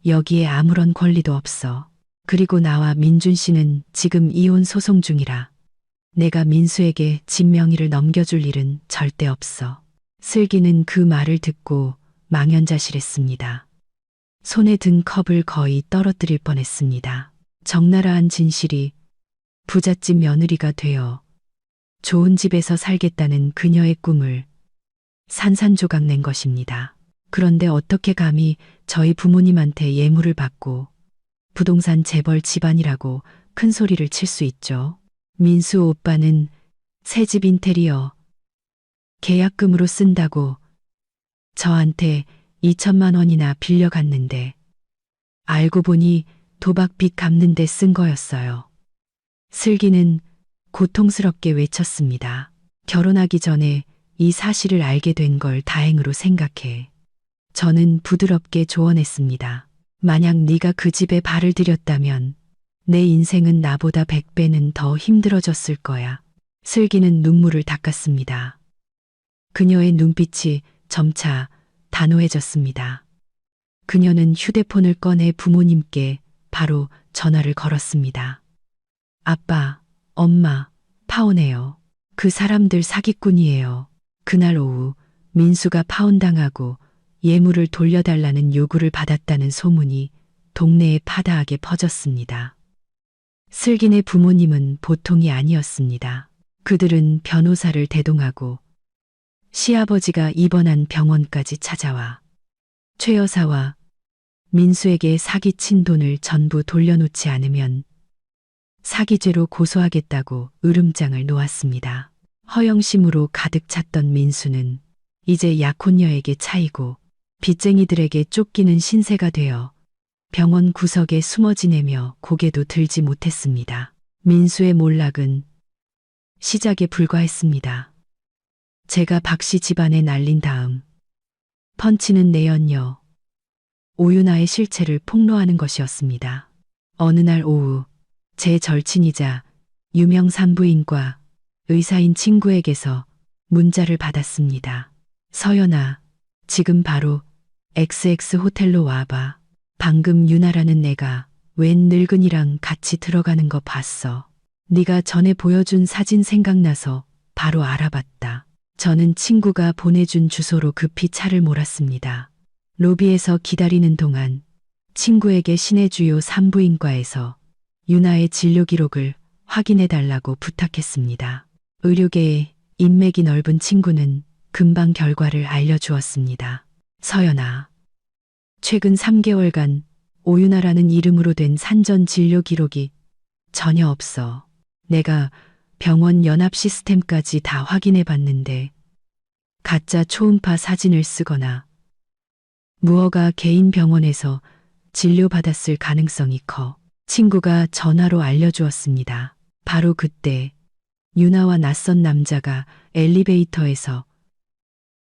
여기에 아무런 권리도 없어. 그리고 나와 민준 씨는 지금 이혼 소송 중이라 내가 민수에게 집 명의를 넘겨줄 일은 절대 없어. 슬기는 그 말을 듣고 망연자실했습니다. 손에 든 컵을 거의 떨어뜨릴 뻔했습니다. 적나라한 진실이 부잣집 며느리가 되어 좋은 집에서 살겠다는 그녀의 꿈을 산산조각 낸 것입니다. 그런데 어떻게 감히 저희 부모님한테 예물을 받고 부동산 재벌 집안이라고 큰 소리를 칠 수 있죠. 민수 오빠는 새집 인테리어 계약금으로 쓴다고 저한테 2천만 원이나 빌려갔는데 알고 보니 도박빚 갚는 데 쓴 거였어요. 슬기는 고통스럽게 외쳤습니다. 결혼하기 전에 이 사실을 알게 된 걸 다행으로 생각해. 저는 부드럽게 조언했습니다. 만약 네가 그 집에 발을 들였다면 내 인생은 나보다 100배는 더 힘들어졌을 거야. 슬기는 눈물을 닦았습니다. 그녀의 눈빛이 점차 단호해졌습니다. 그녀는 휴대폰을 꺼내 부모님께 바로 전화를 걸었습니다. 아빠, 엄마, 파혼해요. 그 사람들 사기꾼이에요. 그날 오후 민수가 파혼당하고 예물을 돌려달라는 요구를 받았다는 소문이 동네에 파다하게 퍼졌습니다. 슬기네 부모님은 보통이 아니었습니다. 그들은 변호사를 대동하고 시아버지가 입원한 병원까지 찾아와 최 여사와 민수에게 사기친 돈을 전부 돌려놓지 않으면 사기죄로 고소하겠다고 으름장을 놓았습니다. 허영심으로 가득 찼던 민수는 이제 약혼녀에게 차이고 빚쟁이들에게 쫓기는 신세가 되어 병원 구석에 숨어 지내며 고개도 들지 못했습니다. 민수의 몰락은 시작에 불과했습니다. 제가 박씨 집안에 날린 다음 펀치는 내연녀 오윤아의 실체를 폭로하는 것이었습니다. 어느 날 오후 제 절친이자 유명 산부인과 의사인 친구에게서 문자를 받았습니다. 서연아, 지금 바로 XX 호텔로 와봐. 방금 유나라는 애가 웬 늙은이랑 같이 들어가는 거 봤어. 네가 전에 보여준 사진 생각나서 바로 알아봤다. 저는 친구가 보내준 주소로 급히 차를 몰았습니다. 로비에서 기다리는 동안 친구에게 시내 주요 산부인과에서 유나의 진료 기록을 확인해 달라고 부탁했습니다. 의료계에 인맥이 넓은 친구는 금방 결과를 알려주었습니다. 서연아, 최근 3개월간 오윤아라는 이름으로 된 산전 진료 기록이 전혀 없어. 내가 병원 연합 시스템까지 다 확인해 봤는데 가짜 초음파 사진을 쓰거나 무허가 개인 병원에서 진료받았을 가능성이 커. 친구가 전화로 알려주었습니다. 바로 그때 유나와 낯선 남자가 엘리베이터에서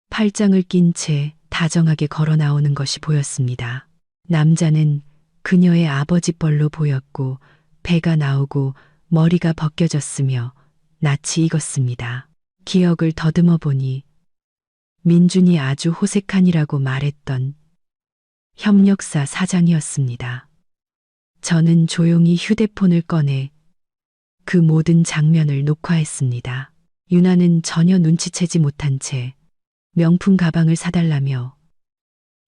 팔짱을 낀 채 다정하게 걸어 나오는 것이 보였습니다. 남자는 그녀의 아버지 뻘로 보였고 배가 나오고 머리가 벗겨졌으며 낯이 익었습니다. 기억을 더듬어 보니 민준이 아주 호색한이라고 말했던 협력사 사장이었습니다. 저는 조용히 휴대폰을 꺼내 그 모든 장면을 녹화했습니다. 유나는 전혀 눈치채지 못한 채 명품 가방을 사달라며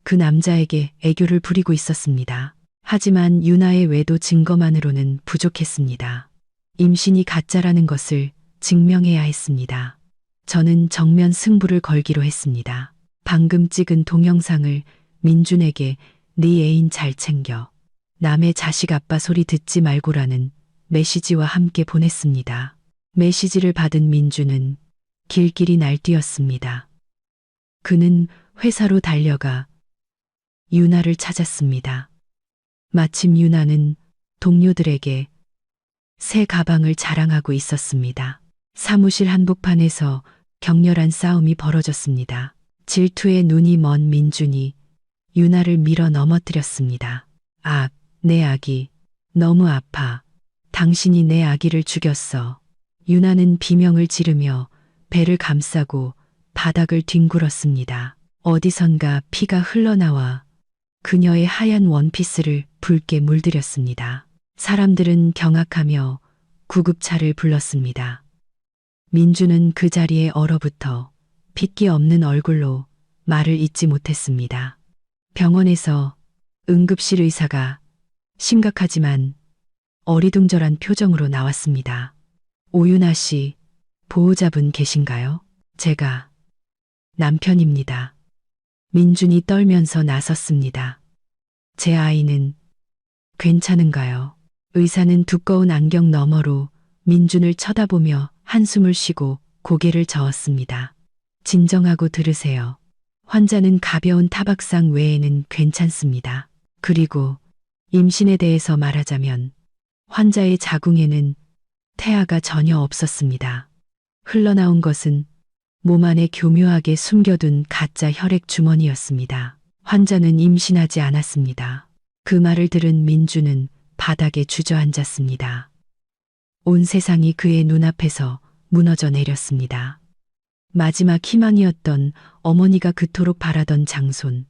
그 남자에게 애교를 부리고 있었습니다. 하지만 유나의 외도 증거만으로는 부족했습니다. 임신이 가짜라는 것을 증명해야 했습니다. 저는 정면 승부를 걸기로 했습니다. 방금 찍은 동영상을 민준에게 네 애인 잘 챙겨. 남의 자식 아빠 소리 듣지 말고라는 메시지와 함께 보냈습니다. 메시지를 받은 민준은 길길이 날뛰었습니다. 그는 회사로 달려가 유나를 찾았습니다. 마침 유나는 동료들에게 새 가방을 자랑하고 있었습니다. 사무실 한복판에서 격렬한 싸움이 벌어졌습니다. 질투에 눈이 먼 민준이 유나를 밀어 넘어뜨렸습니다. 악, 내 아기, 너무 아파. 당신이 내 아기를 죽였어. 유나는 비명을 지르며 배를 감싸고 바닥을 뒹굴었습니다. 어디선가 피가 흘러나와 그녀의 하얀 원피스를 붉게 물들였습니다. 사람들은 경악하며 구급차를 불렀습니다. 민주는 그 자리에 얼어붙어 핏기 없는 얼굴로 말을 잇지 못했습니다. 병원에서 응급실 의사가 심각하지만 어리둥절한 표정으로 나왔습니다. 오윤아 씨, 보호자분 계신가요? 제가 남편입니다. 민준이 떨면서 나섰습니다. 제 아이는 괜찮은가요? 의사는 두꺼운 안경 너머로 민준을 쳐다보며 한숨을 쉬고 고개를 저었습니다. 진정하고 들으세요. 환자는 가벼운 타박상 외에는 괜찮습니다. 그리고 임신에 대해서 말하자면 환자의 자궁에는 태아가 전혀 없었습니다. 흘러나온 것은 몸 안에 교묘하게 숨겨둔 가짜 혈액 주머니였습니다. 환자는 임신하지 않았습니다. 그 말을 들은 민주는 바닥에 주저앉았습니다. 온 세상이 그의 눈앞에서 무너져 내렸습니다. 마지막 희망이었던 어머니가 그토록 바라던 장손,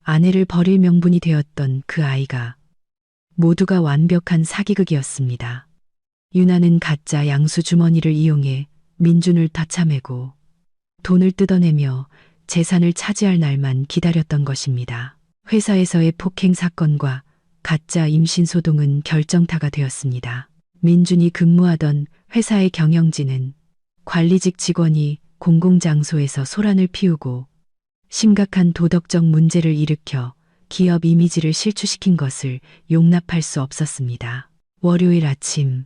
아내를 버릴 명분이 되었던 그 아이가 모두가 완벽한 사기극이었습니다. 유나는 가짜 양수 주머니를 이용해 민준을 다차매고 돈을 뜯어내며 재산을 차지할 날만 기다렸던 것입니다. 회사에서의 폭행 사건과 가짜 임신 소동은 결정타가 되었습니다. 민준이 근무하던 회사의 경영진은 관리직 직원이 공공장소에서 소란을 피우고 심각한 도덕적 문제를 일으켜 기업 이미지를 실추시킨 것을 용납할 수 없었습니다. 월요일 아침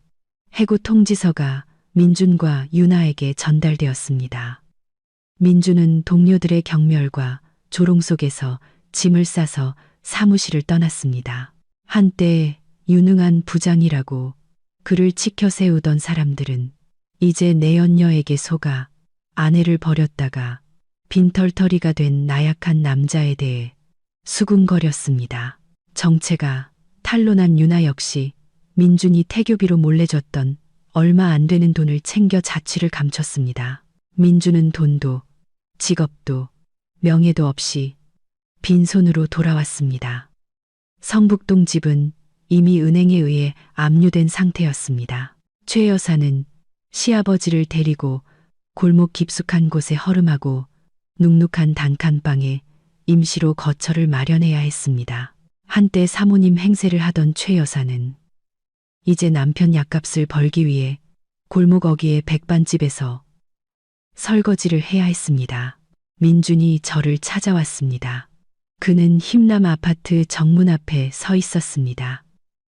해고 통지서가 민준과 유나에게 전달되었습니다. 민준은 동료들의 경멸과 조롱 속에서 짐을 싸서 사무실을 떠났습니다. 한때 유능한 부장이라고 그를 치켜 세우던 사람들은 이제 내연녀에게 속아 아내를 버렸다가 빈털터리가 된 나약한 남자에 대해 수군거렸습니다. 정체가 탄로난 유나 역시 민준이 태교비로 몰래 줬던 얼마 안 되는 돈을 챙겨 자취를 감췄습니다. 민준은 돈도 직업도 명예도 없이 빈손으로 돌아왔습니다. 성북동 집은 이미 은행에 의해 압류된 상태였습니다. 최 여사는 시아버지를 데리고 골목 깊숙한 곳에 허름하고 눅눅한 단칸방에 임시로 거처를 마련해야 했습니다. 한때 사모님 행세를 하던 최 여사는 이제 남편 약값을 벌기 위해 골목 어귀의 백반집에서 설거지를 해야 했습니다. 민준이 저를 찾아왔습니다. 그는 흰남 아파트 정문 앞에 서 있었습니다.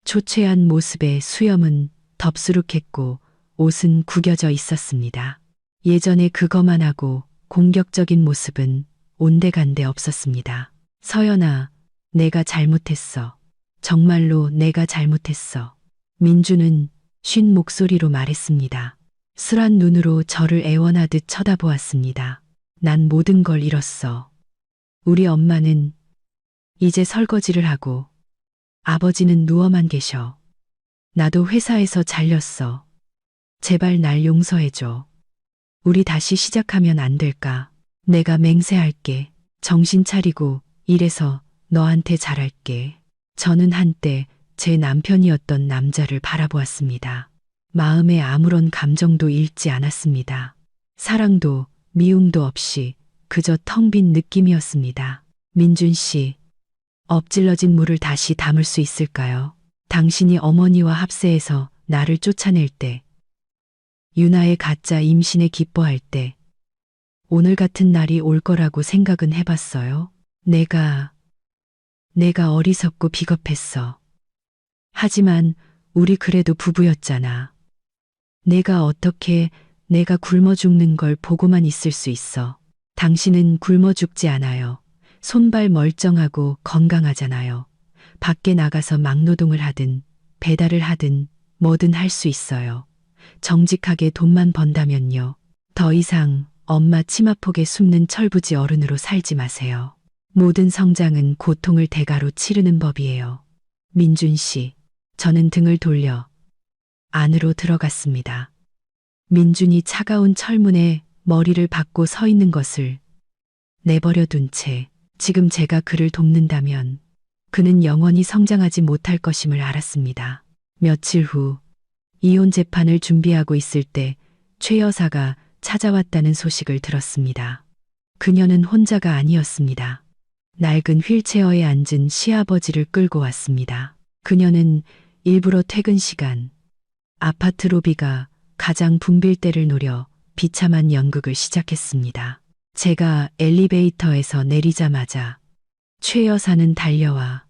초췌한 모습에 수염은 덥수룩했고 옷은 구겨져 있었습니다. 예전에 그거만 하고 공격적인 모습은 온데간데 없었습니다. 서연아, 내가 잘못했어. 정말로 내가 잘못했어. 민준은 쉰 목소리로 말했습니다. 슬한 눈으로 저를 애원하듯 쳐다보았습니다. 난 모든 걸 잃었어. 우리 엄마는 이제 설거지를 하고 아버지는 누워만 계셔. 나도 회사에서 잘렸어. 제발 날 용서해줘. 우리 다시 시작하면 안 될까? 내가 맹세할게. 정신 차리고 일해서 너한테 잘할게. 저는 한때 제 남편이었던 남자를 바라보았습니다. 마음에 아무런 감정도 잃지 않았습니다. 사랑도 미움도 없이 그저 텅 빈 느낌이었습니다. 민준 씨, 엎질러진 물을 다시 담을 수 있을까요? 당신이 어머니와 합세해서 나를 쫓아낼 때, 유나의 가짜 임신에 기뻐할 때, 오늘 같은 날이 올 거라고 생각은 해봤어요? 내가 어리석고 비겁했어. 하지만 우리 그래도 부부였잖아. 내가 어떻게 내가 굶어 죽는 걸 보고만 있을 수 있어. 당신은 굶어 죽지 않아요. 손발 멀쩡하고 건강하잖아요. 밖에 나가서 막노동을 하든 배달을 하든 뭐든 할 수 있어요. 정직하게 돈만 번다면요. 더 이상 엄마 치마폭에 숨는 철부지 어른으로 살지 마세요. 모든 성장은 고통을 대가로 치르는 법이에요. 민준 씨, 저는 등을 돌려 안으로 들어갔습니다. 민준이 차가운 철문에 머리를 박고 서 있는 것을 내버려 둔 채 지금 제가 그를 돕는다면 그는 영원히 성장하지 못할 것임을 알았습니다. 며칠 후 이혼 재판을 준비하고 있을 때 최 여사가 찾아왔다는 소식을 들었습니다. 그녀는 혼자가 아니었습니다. 낡은 휠체어에 앉은 시아버지를 끌고 왔습니다. 그녀는 일부러 퇴근 시간, 아파트 로비가 가장 붐빌 때를 노려 비참한 연극을 시작했습니다. 제가 엘리베이터에서 내리자마자 최 여사는 달려와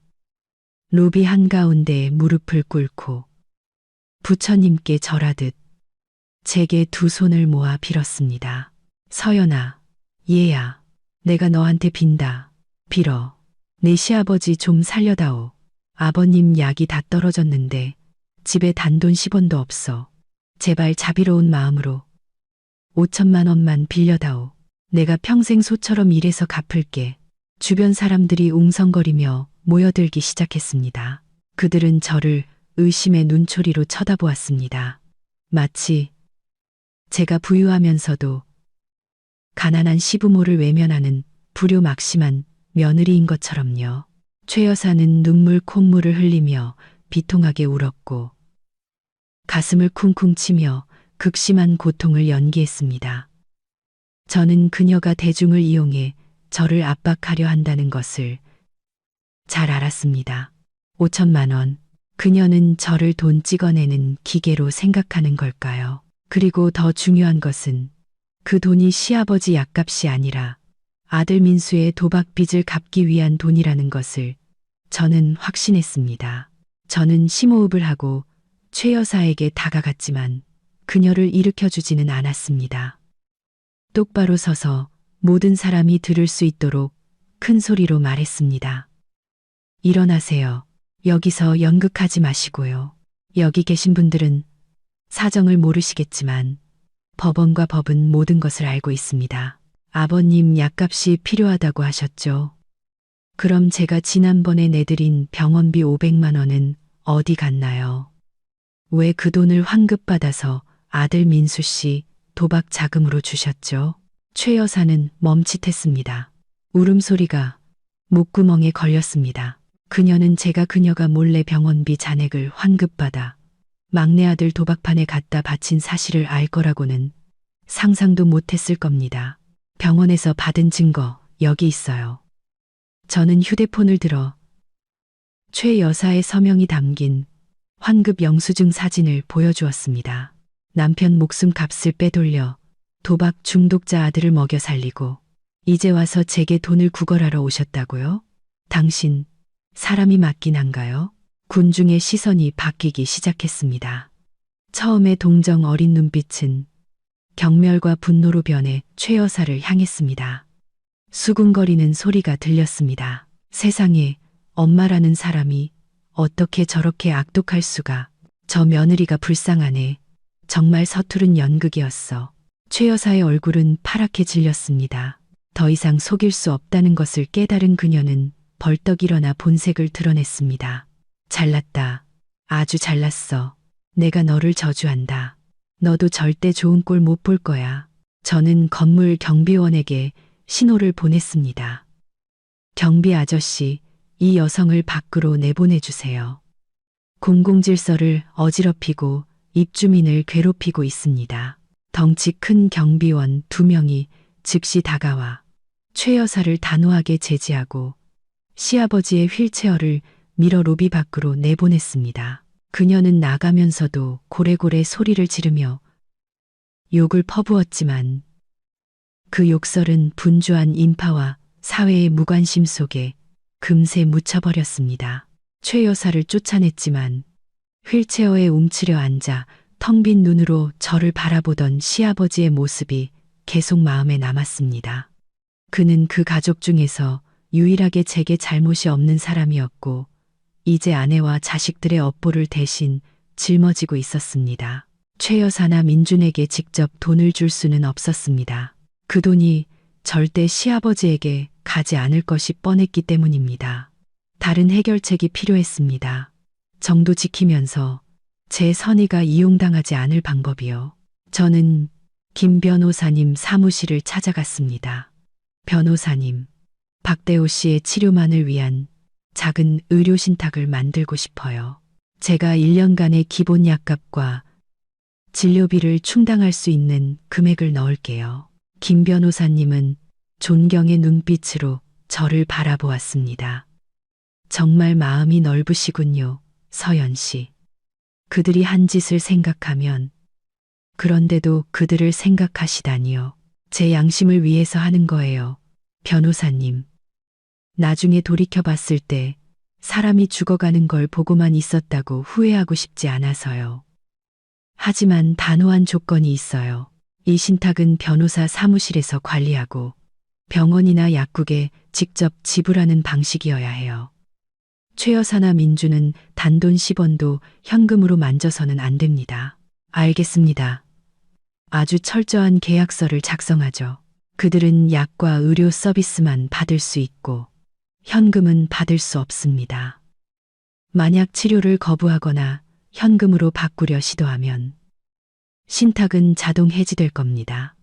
로비 한가운데에 무릎을 꿇고 부처님께 절하듯 제게 두 손을 모아 빌었습니다. 서연아, 얘야, 내가 너한테 빈다. 빌어. 내 시아버지 좀 살려다오. 아버님 약이 다 떨어졌는데 집에 단돈 10원도 없어. 제발 자비로운 마음으로 5천만 원만 빌려다오. 내가 평생 소처럼 일해서 갚을게. 주변 사람들이 웅성거리며 모여들기 시작했습니다. 그들은 저를 의심의 눈초리로 쳐다보았습니다. 마치 제가 부유하면서도 가난한 시부모를 외면하는 불효막심한 며느리인 것처럼요. 최 여사는 눈물 콧물을 흘리며 비통하게 울었고 가슴을 쿵쿵 치며 극심한 고통을 연기했습니다. 저는 그녀가 대중을 이용해 저를 압박하려 한다는 것을 잘 알았습니다. 5천만 원. 그녀는 저를 돈 찍어내는 기계로 생각하는 걸까요? 그리고 더 중요한 것은 그 돈이 시아버지 약값이 아니라 아들 민수의 도박 빚을 갚기 위한 돈이라는 것을 저는 확신했습니다. 저는 심호흡을 하고 최 여사에게 다가갔지만 그녀를 일으켜주지는 않았습니다. 똑바로 서서 모든 사람이 들을 수 있도록 큰 소리로 말했습니다. 일어나세요. 여기서 연극하지 마시고요. 여기 계신 분들은 사정을 모르시겠지만 법원과 법은 모든 것을 알고 있습니다. 아버님 약값이 필요하다고 하셨죠. 그럼 제가 지난번에 내드린 병원비 500만 원은 어디 갔나요? 왜 그 돈을 환급받아서 아들 민수 씨 도박 자금으로 주셨죠? 최 여사는 멈칫했습니다. 울음소리가 목구멍에 걸렸습니다. 그녀가 몰래 병원비 잔액을 환급받아 막내 아들 도박판에 갖다 바친 사실을 알 거라고는 상상도 못했을 겁니다. 병원에서 받은 증거 여기 있어요. 저는 휴대폰을 들어 최 여사의 서명이 담긴 환급 영수증 사진을 보여주었습니다. 남편 목숨값을 빼돌려 도박 중독자 아들을 먹여 살리고 이제 와서 제게 돈을 구걸하러 오셨다고요? 당신 사람이 맞긴 한가요? 군중의 시선이 바뀌기 시작했습니다. 처음에 동정 어린 눈빛은 경멸과 분노로 변해 최 여사를 향했습니다. 수군거리는 소리가 들렸습니다. 세상에 엄마라는 사람이 어떻게 저렇게 악독할 수가. 저 며느리가 불쌍하네. 정말 서투른 연극이었어. 최 여사의 얼굴은 파랗게 질렸습니다. 더 이상 속일 수 없다는 것을 깨달은 그녀는 벌떡 일어나 본색을 드러냈습니다. 잘났다. 아주 잘났어. 내가 너를 저주한다. 너도 절대 좋은 꼴 못 볼 거야. 저는 건물 경비원에게 신호를 보냈습니다. 경비 아저씨, 이 여성을 밖으로 내보내주세요. 공공질서를 어지럽히고 입주민을 괴롭히고 있습니다. 덩치 큰 경비원 2명이 즉시 다가와 최 여사를 단호하게 제지하고 시아버지의 휠체어를 밀어 로비 밖으로 내보냈습니다. 그녀는 나가면서도 고래고래 소리를 지르며 욕을 퍼부었지만 그 욕설은 분주한 인파와 사회의 무관심 속에 금세 묻혀버렸습니다. 최 여사를 쫓아냈지만 휠체어에 움츠려 앉아 텅 빈 눈으로 저를 바라보던 시아버지의 모습이 계속 마음에 남았습니다. 그는 그 가족 중에서 유일하게 제게 잘못이 없는 사람이었고 이제 아내와 자식들의 업보를 대신 짊어지고 있었습니다. 최 여사나 민준에게 직접 돈을 줄 수는 없었습니다. 그 돈이 절대 시아버지에게 가지 않을 것이 뻔했기 때문입니다. 다른 해결책이 필요했습니다. 정도 지키면서 제 선의가 이용당하지 않을 방법이요. 저는 김 변호사님 사무실을 찾아갔습니다. 변호사님, 박대호 씨의 치료만을 위한 작은 의료신탁을 만들고 싶어요. 제가 1년간의 기본 약값과 진료비를 충당할 수 있는 금액을 넣을게요. 김 변호사님은 존경의 눈빛으로 저를 바라보았습니다. 정말 마음이 넓으시군요, 서연 씨. 그들이 한 짓을 생각하면 그런데도 그들을 생각하시다니요. 제 양심을 위해서 하는 거예요, 변호사님. 나중에 돌이켜봤을 때 사람이 죽어가는 걸 보고만 있었다고 후회하고 싶지 않아서요. 하지만 단호한 조건이 있어요. 이 신탁은 변호사 사무실에서 관리하고 병원이나 약국에 직접 지불하는 방식이어야 해요. 최 여사나 민주는 단돈 10원도 현금으로 만져서는 안 됩니다. 알겠습니다. 아주 철저한 계약서를 작성하죠. 그들은 약과 의료 서비스만 받을 수 있고 현금은 받을 수 없습니다. 만약 치료를 거부하거나 현금으로 바꾸려 시도하면 신탁은 자동 해지될 겁니다.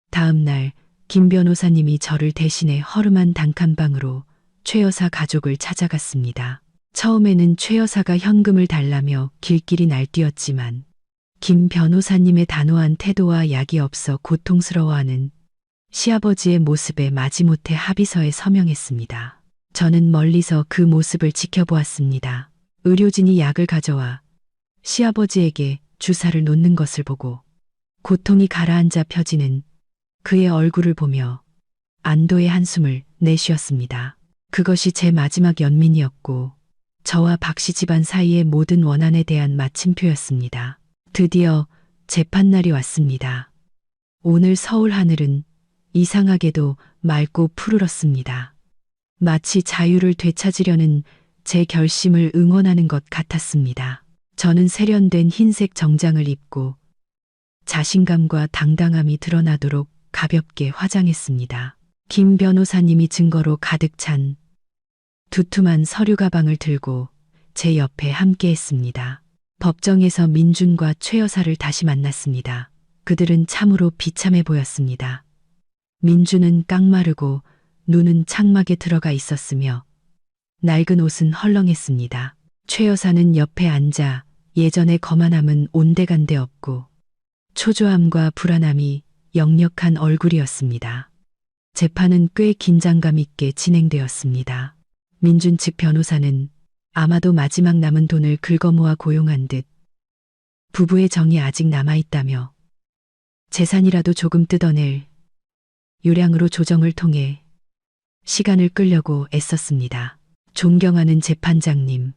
다음 날 김 변호사님이 저를 대신해 허름한 단칸방으로 최 여사 가족을 찾아갔습니다. 처음에는 최 여사가 현금을 달라며 길길이 날뛰었지만 김 변호사님의 단호한 태도와 약이 없어 고통스러워하는 시아버지의 모습에 마지못해 합의서에 서명했습니다. 저는 멀리서 그 모습을 지켜보았습니다. 의료진이 약을 가져와 시아버지에게 주사를 놓는 것을 보고 고통이 가라앉아 펴지는 그의 얼굴을 보며 안도의 한숨을 내쉬었습니다. 그것이 제 마지막 연민이었고 저와 박씨 집안 사이의 모든 원한에 대한 마침표였습니다. 드디어 재판날이 왔습니다. 오늘 서울 하늘은 이상하게도 맑고 푸르렀습니다. 마치 자유를 되찾으려는 제 결심을 응원하는 것 같았습니다. 저는 세련된 흰색 정장을 입고 자신감과 당당함이 드러나도록 가볍게 화장했습니다. 김 변호사님이 증거로 가득 찬 두툼한 서류 가방을 들고 제 옆에 함께 했습니다. 법정에서 민준과 최 여사를 다시 만났습니다. 그들은 참으로 비참해 보였습니다. 민준은 깡마르고 눈은 창막에 들어가 있었으며 낡은 옷은 헐렁했습니다. 최 여사는 옆에 앉아 예전의 거만함은 온데간데 없고 초조함과 불안함이 역력한 얼굴이었습니다. 재판은 꽤 긴장감 있게 진행되었습니다. 민준 측 변호사는 아마도 마지막 남은 돈을 긁어모아 고용한 듯 부부의 정이 아직 남아있다며 재산이라도 조금 뜯어낼 요량으로 조정을 통해 시간을 끌려고 애썼습니다. 존경하는 재판장님,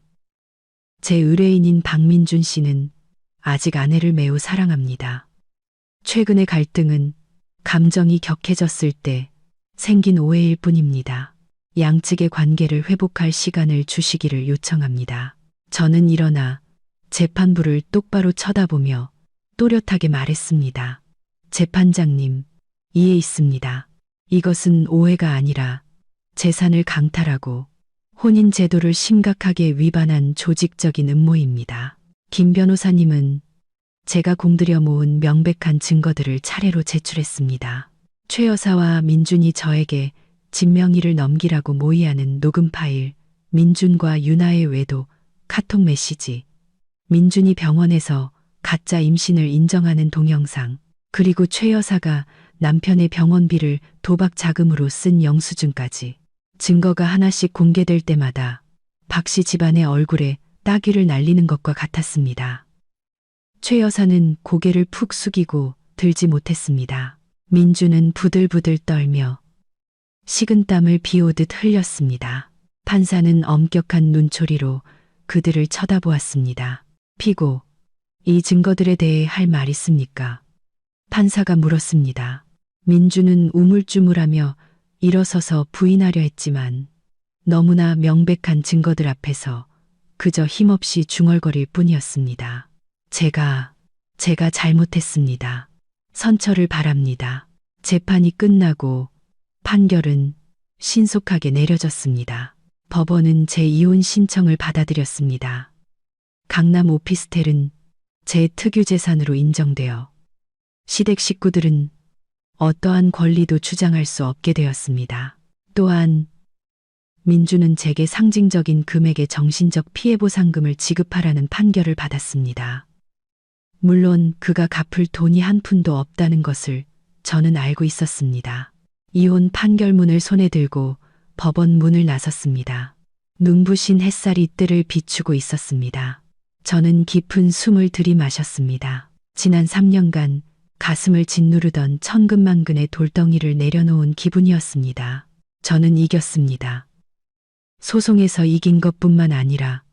제 의뢰인인 박민준 씨는 아직 아내를 매우 사랑합니다. 최근의 갈등은 감정이 격해졌을 때 생긴 오해일 뿐입니다. 양측의 관계를 회복할 시간을 주시기를 요청합니다. 저는 일어나 재판부를 똑바로 쳐다보며 또렷하게 말했습니다. 재판장님, 이해 있습니다. 이것은 오해가 아니라 재산을 강탈하고 혼인 제도를 심각하게 위반한 조직적인 음모입니다. 김 변호사님은 제가 공들여 모은 명백한 증거들을 차례로 제출했습니다. 최 여사와 민준이 저에게 진명의를 넘기라고 모의하는 녹음 파일, 민준과 유나의 외도, 카톡 메시지, 민준이 병원에서 가짜 임신을 인정하는 동영상, 그리고 최 여사가 남편의 병원비를 도박 자금으로 쓴 영수증까지. 증거가 하나씩 공개될 때마다 박씨 집안의 얼굴에 따귀를 날리는 것과 같았습니다. 최 여사는 고개를 푹 숙이고 들지 못했습니다. 민준은 부들부들 떨며 식은땀을 비오듯 흘렸습니다. 판사는 엄격한 눈초리로 그들을 쳐다보았습니다. 피고, 이 증거들에 대해 할 말 있습니까? 판사가 물었습니다. 민준은 우물쭈물하며 일어서서 부인하려 했지만 너무나 명백한 증거들 앞에서 그저 힘없이 중얼거릴 뿐이었습니다. 제가 잘못했습니다. 선처를 바랍니다. 재판이 끝나고 판결은 신속하게 내려졌습니다. 법원은 제 이혼 신청을 받아들였습니다. 강남 오피스텔은 제 특유 재산으로 인정되어 시댁 식구들은 어떠한 권리도 주장할 수 없게 되었습니다. 또한 민주는 제게 상징적인 금액의 정신적 피해보상금을 지급하라는 판결을 받았습니다. 물론 그가 갚을 돈이 한 푼도 없다는 것을 저는 알고 있었습니다. 이혼 판결문을 손에 들고 법원 문을 나섰습니다. 눈부신 햇살이 뜰을 비추고 있었습니다. 저는 깊은 숨을 들이마셨습니다. 지난 3년간 가슴을 짓누르던 천근만근의 돌덩이를 내려놓은 기분이었습니다. 저는 이겼습니다. 소송에서 이긴 것뿐만 아니라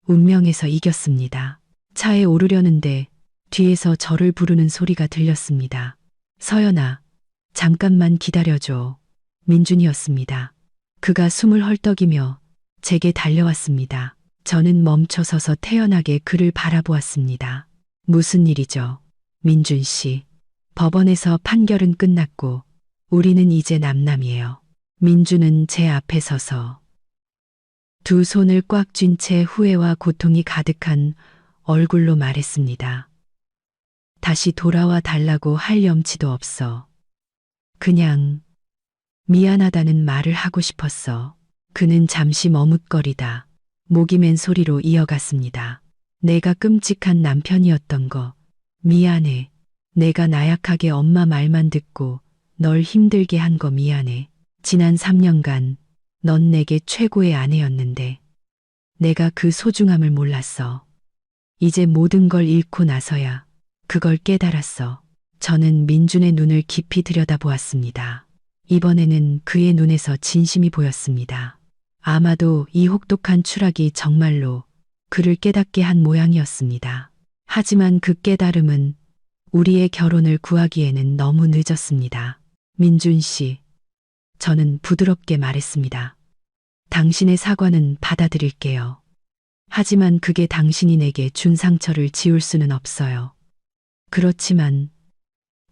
운명에서 이겼습니다. 차에 오르려는데 뒤에서 저를 부르는 소리가 들렸습니다. 서연아, 잠깐만 기다려줘. 민준이었습니다. 그가 숨을 헐떡이며 제게 달려왔습니다. 저는 멈춰서서 태연하게 그를 바라보았습니다. 무슨 일이죠? 민준 씨, 법원에서 판결은 끝났고 우리는 이제 남남이에요. 민준은 제 앞에 서서 두 손을 꽉 쥔 채 후회와 고통이 가득한 얼굴로 말했습니다. 다시 돌아와 달라고 할 염치도 없어. 그냥 미안하다는 말을 하고 싶었어. 그는 잠시 머뭇거리다 목이 맨 소리로 이어갔습니다. 내가 끔찍한 남편이었던 거 미안해. 내가 나약하게 엄마 말만 듣고 널 힘들게 한 거 미안해. 지난 3년간 넌 내게 최고의 아내였는데 내가 그 소중함을 몰랐어. 이제 모든 걸 잃고 나서야 그걸 깨달았어. 저는 민준의 눈을 깊이 들여다보았습니다. 이번에는 그의 눈에서 진심이 보였습니다. 아마도 이 혹독한 추락이 정말로 그를 깨닫게 한 모양이었습니다. 하지만 그 깨달음은 우리의 결혼을 구하기에는 너무 늦었습니다. 민준 씨, 저는 부드럽게 말했습니다. 당신의 사과는 받아들일게요. 하지만 그게 당신이 내게 준 상처를 지울 수는 없어요. 그렇지만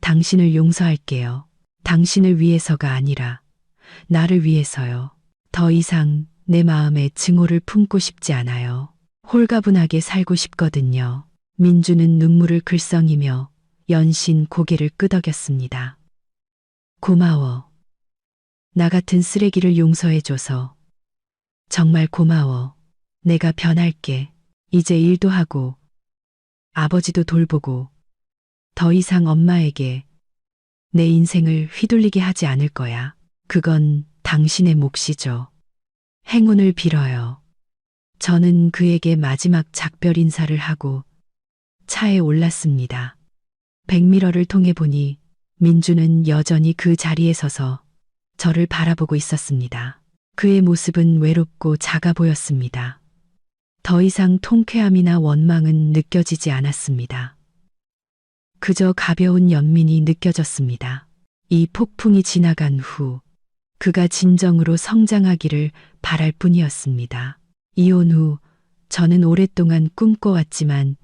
당신을 용서할게요. 당신을 위해서가 아니라 나를 위해서요. 더 이상 내 마음에 증오를 품고 싶지 않아요. 홀가분하게 살고 싶거든요. 민주는 눈물을 글썽이며 연신 고개를 끄덕였습니다. 고마워. 나 같은 쓰레기를 용서해줘서. 정말 고마워. 내가 변할게. 이제 일도 하고 아버지도 돌보고 더 이상 엄마에게 내 인생을 휘둘리게 하지 않을 거야. 그건 당신의 몫이죠. 행운을 빌어요. 저는 그에게 마지막 작별 인사를 하고 차에 올랐습니다. 백미러를 통해 보니 민주는 여전히 그 자리에 서서 저를 바라보고 있었습니다. 그의 모습은 외롭고 작아 보였습니다. 더 이상 통쾌함이나 원망은 느껴지지 않았습니다. 그저 가벼운 연민이 느껴졌습니다. 이 폭풍이 지나간 후 그가 진정으로 성장하기를 바랄 뿐이었습니다. 이혼 후 저는 오랫동안 꿈꿔왔지만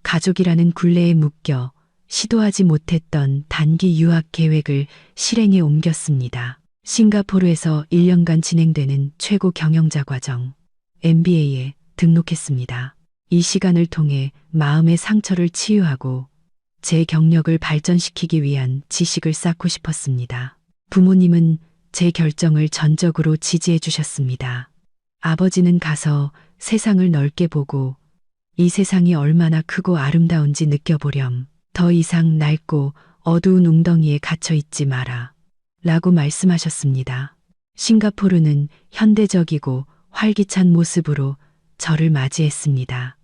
가족이라는 굴레에 묶여 시도하지 못했던 단기 유학 계획을 실행에 옮겼습니다. 싱가포르에서 1년간 진행되는 최고 경영자 과정 MBA에 등록했습니다. 이 시간을 통해 마음의 상처를 치유하고 제 경력을 발전시키기 위한 지식을 쌓고 싶었습니다. 부모님은 제 결정을 전적으로 지지해 주셨습니다. 아버지는 가서 세상을 넓게 보고 이 세상이 얼마나 크고 아름다운지 느껴보렴. 더 이상 낡고 어두운 웅덩이에 갇혀 있지 마라. 라고 말씀하셨습니다. 싱가포르는 현대적이고 활기찬 모습으로 저를 맞이했습니다.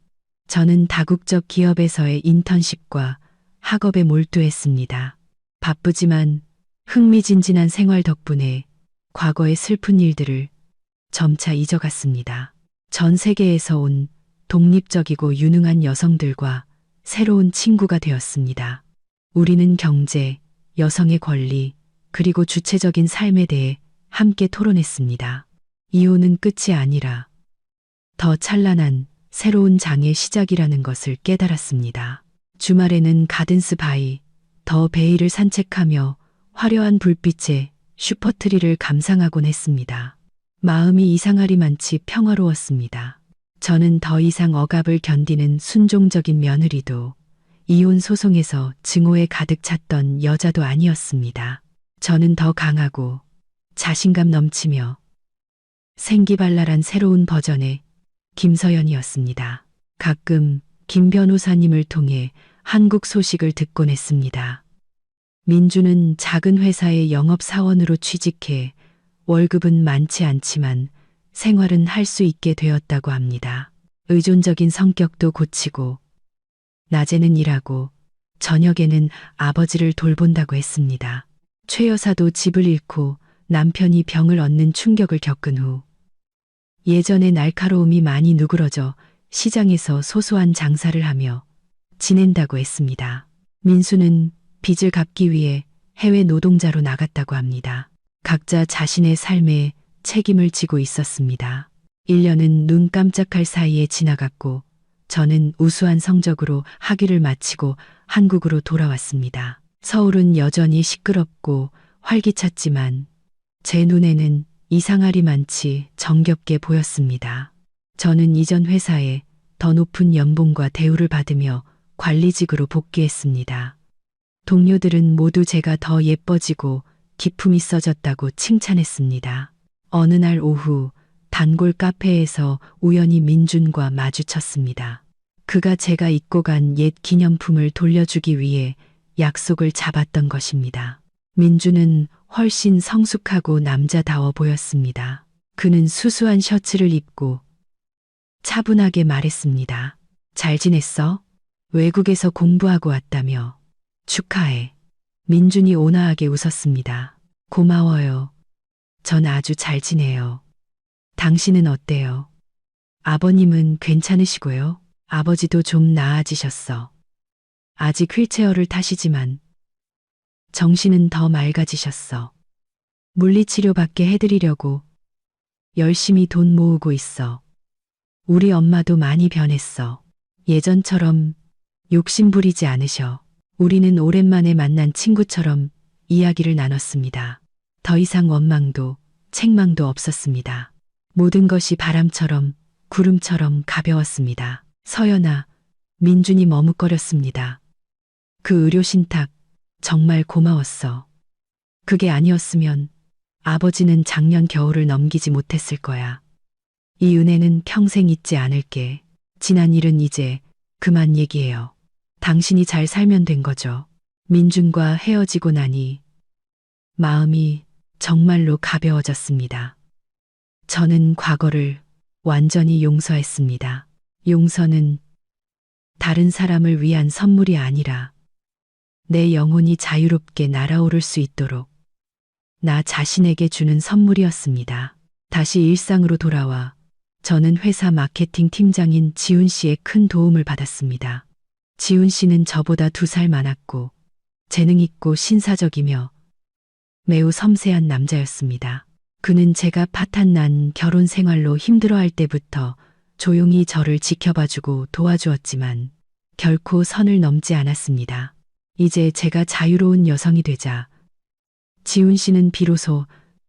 저는 다국적 기업에서의 인턴십과 학업에 몰두했습니다. 바쁘지만 흥미진진한 생활 덕분에 과거의 슬픈 일들을 점차 잊어갔습니다. 전 세계에서 온 독립적이고 유능한 여성들과 새로운 친구가 되었습니다. 우리는 경제, 여성의 권리, 그리고 주체적인 삶에 대해 함께 토론했습니다. 이혼은 끝이 아니라 더 찬란한 새로운 장의 시작이라는 것을 깨달았습니다. 주말에는 가든스 바이, 더 베이를 산책하며 화려한 불빛에 슈퍼트리를 감상하곤 했습니다. 마음이 이상하리만치 평화로웠습니다. 저는 더 이상 억압을 견디는 순종적인 며느리도 이혼 소송에서 증오에 가득 찼던 여자도 아니었습니다. 저는 더 강하고 자신감 넘치며 생기발랄한 새로운 버전의 김서연이었습니다. 가끔 김 변호사님을 통해 한국 소식을 듣곤 했습니다. 민주는 작은 회사의 영업사원으로 취직해 월급은 많지 않지만 생활은 할 수 있게 되었다고 합니다. 의존적인 성격도 고치고 낮에는 일하고 저녁에는 아버지를 돌본다고 했습니다. 최 여사도 집을 잃고 남편이 병을 얻는 충격을 겪은 후 예전의 날카로움이 많이 누그러져 시장에서 소소한 장사를 하며 지낸다고 했습니다. 민수는 빚을 갚기 위해 해외 노동자로 나갔다고 합니다. 각자 자신의 삶에 책임을 지고 있었습니다. 1년은 눈 깜짝할 사이에 지나갔고 저는 우수한 성적으로 학위를 마치고 한국으로 돌아왔습니다. 서울은 여전히 시끄럽고 활기찼지만 제 눈에는 이상하리만치 정겹게 보였습니다. 저는 이전 회사에 더 높은 연봉과 대우를 받으며 관리직으로 복귀했습니다. 동료들은 모두 제가 더 예뻐지고 기품 있어졌다고 칭찬했습니다. 어느 날 오후 단골 카페에서 우연히 민준과 마주쳤습니다. 그가 제가 잊고 간 옛 기념품을 돌려주기 위해 약속을 잡았던 것입니다. 민주는 훨씬 성숙하고 남자다워 보였습니다. 그는 수수한 셔츠를 입고 차분하게 말했습니다. 잘 지냈어? 외국에서 공부하고 왔다며. 축하해. 민준이 온화하게 웃었습니다. 고마워요. 전 아주 잘 지내요. 당신은 어때요? 아버님은 괜찮으시고요? 아버지도 좀 나아지셨어. 아직 휠체어를 타시지만 정신은 더 맑아지셨어. 물리치료받게 해드리려고 열심히 돈 모으고 있어. 우리 엄마도 많이 변했어. 예전처럼 욕심 부리지 않으셔. 우리는 오랜만에 만난 친구처럼 이야기를 나눴습니다. 더 이상 원망도 책망도 없었습니다. 모든 것이 바람처럼 구름처럼 가벼웠습니다. 서연아, 민준이 머뭇거렸습니다. 그 의료 신탁 정말 고마웠어. 그게 아니었으면 아버지는 작년 겨울을 넘기지 못했을 거야. 이 은혜는 평생 잊지 않을게. 지난 일은 이제 그만 얘기해요. 당신이 잘 살면 된 거죠. 민준과 헤어지고 나니 마음이 정말로 가벼워졌습니다. 저는 과거를 완전히 용서했습니다. 용서는 다른 사람을 위한 선물이 아니라 내 영혼이 자유롭게 날아오를 수 있도록 나 자신에게 주는 선물이었습니다. 다시 일상으로 돌아와 저는 회사 마케팅 팀장인 지훈 씨의 큰 도움을 받았습니다. 지훈 씨는 저보다 2살 많았고 재능 있고 신사적이며 매우 섬세한 남자였습니다. 그는 제가 파탄난 결혼 생활로 힘들어할 때부터 조용히 저를 지켜봐주고 도와주었지만 결코 선을 넘지 않았습니다. 이제 제가 자유로운 여성이 되자 지훈 씨는 비로소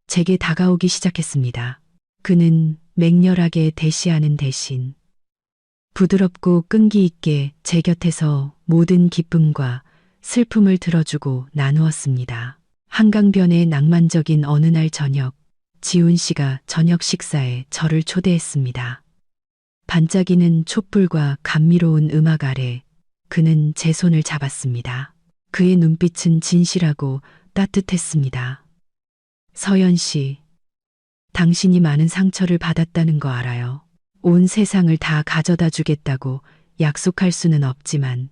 제게 다가오기 시작했습니다. 그는 맹렬하게 대시하는 대신 부드럽고 끈기 있게 제 곁에서 모든 기쁨과 슬픔을 들어주고 나누었습니다. 한강변의 낭만적인 어느 날 저녁, 지훈 씨가 저녁 식사에 저를 초대했습니다. 반짝이는 촛불과 감미로운 음악 아래 그는 제 손을 잡았습니다. 그의 눈빛은 진실하고 따뜻했습니다. 서연 씨, 당신이 많은 상처를 받았다는 거 알아요. 온 세상을 다 가져다 주겠다고 약속할 수는 없지만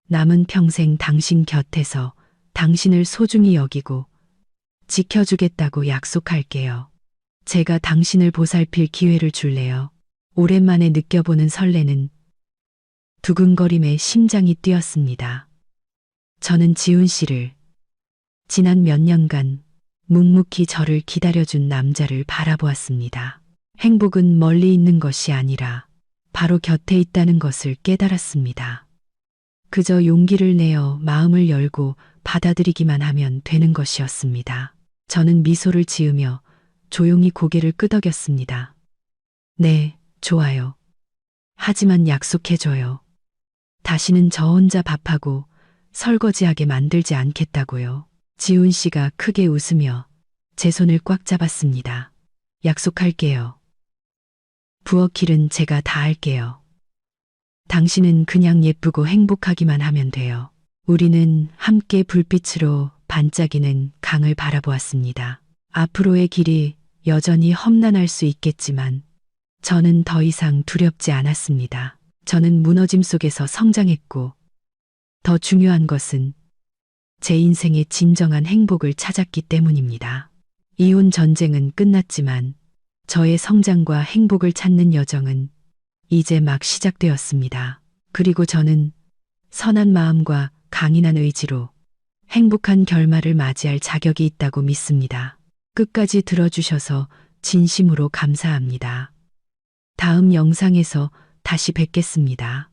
남은 평생 당신 곁에서 당신을 소중히 여기고 지켜주겠다고 약속할게요. 제가 당신을 보살필 기회를 줄래요. 오랜만에 느껴보는 설레는 두근거림에 심장이 뛰었습니다. 저는 지훈 씨를 지난 몇 년간 묵묵히 저를 기다려준 남자를 바라보았습니다. 행복은 멀리 있는 것이 아니라 바로 곁에 있다는 것을 깨달았습니다. 그저 용기를 내어 마음을 열고 받아들이기만 하면 되는 것이었습니다. 저는 미소를 지으며 조용히 고개를 끄덕였습니다. 네, 좋아요. 하지만 약속해줘요. 다시는 저 혼자 밥하고 설거지하게 만들지 않겠다고요. 지훈 씨가 크게 웃으며 제 손을 꽉 잡았습니다. 약속할게요. 부엌일은 제가 다 할게요. 당신은 그냥 예쁘고 행복하기만 하면 돼요. 우리는 함께 불빛으로 반짝이는 강을 바라보았습니다. 앞으로의 길이 여전히 험난할 수 있겠지만 저는 더 이상 두렵지 않았습니다. 저는 무너짐 속에서 성장했고 더 중요한 것은 제 인생의 진정한 행복을 찾았기 때문입니다. 이혼 전쟁은 끝났지만 저의 성장과 행복을 찾는 여정은 이제 막 시작되었습니다. 그리고 저는 선한 마음과 강인한 의지로 행복한 결말을 맞이할 자격이 있다고 믿습니다. 끝까지 들어주셔서 진심으로 감사합니다. 다음 영상에서 다시 뵙겠습니다.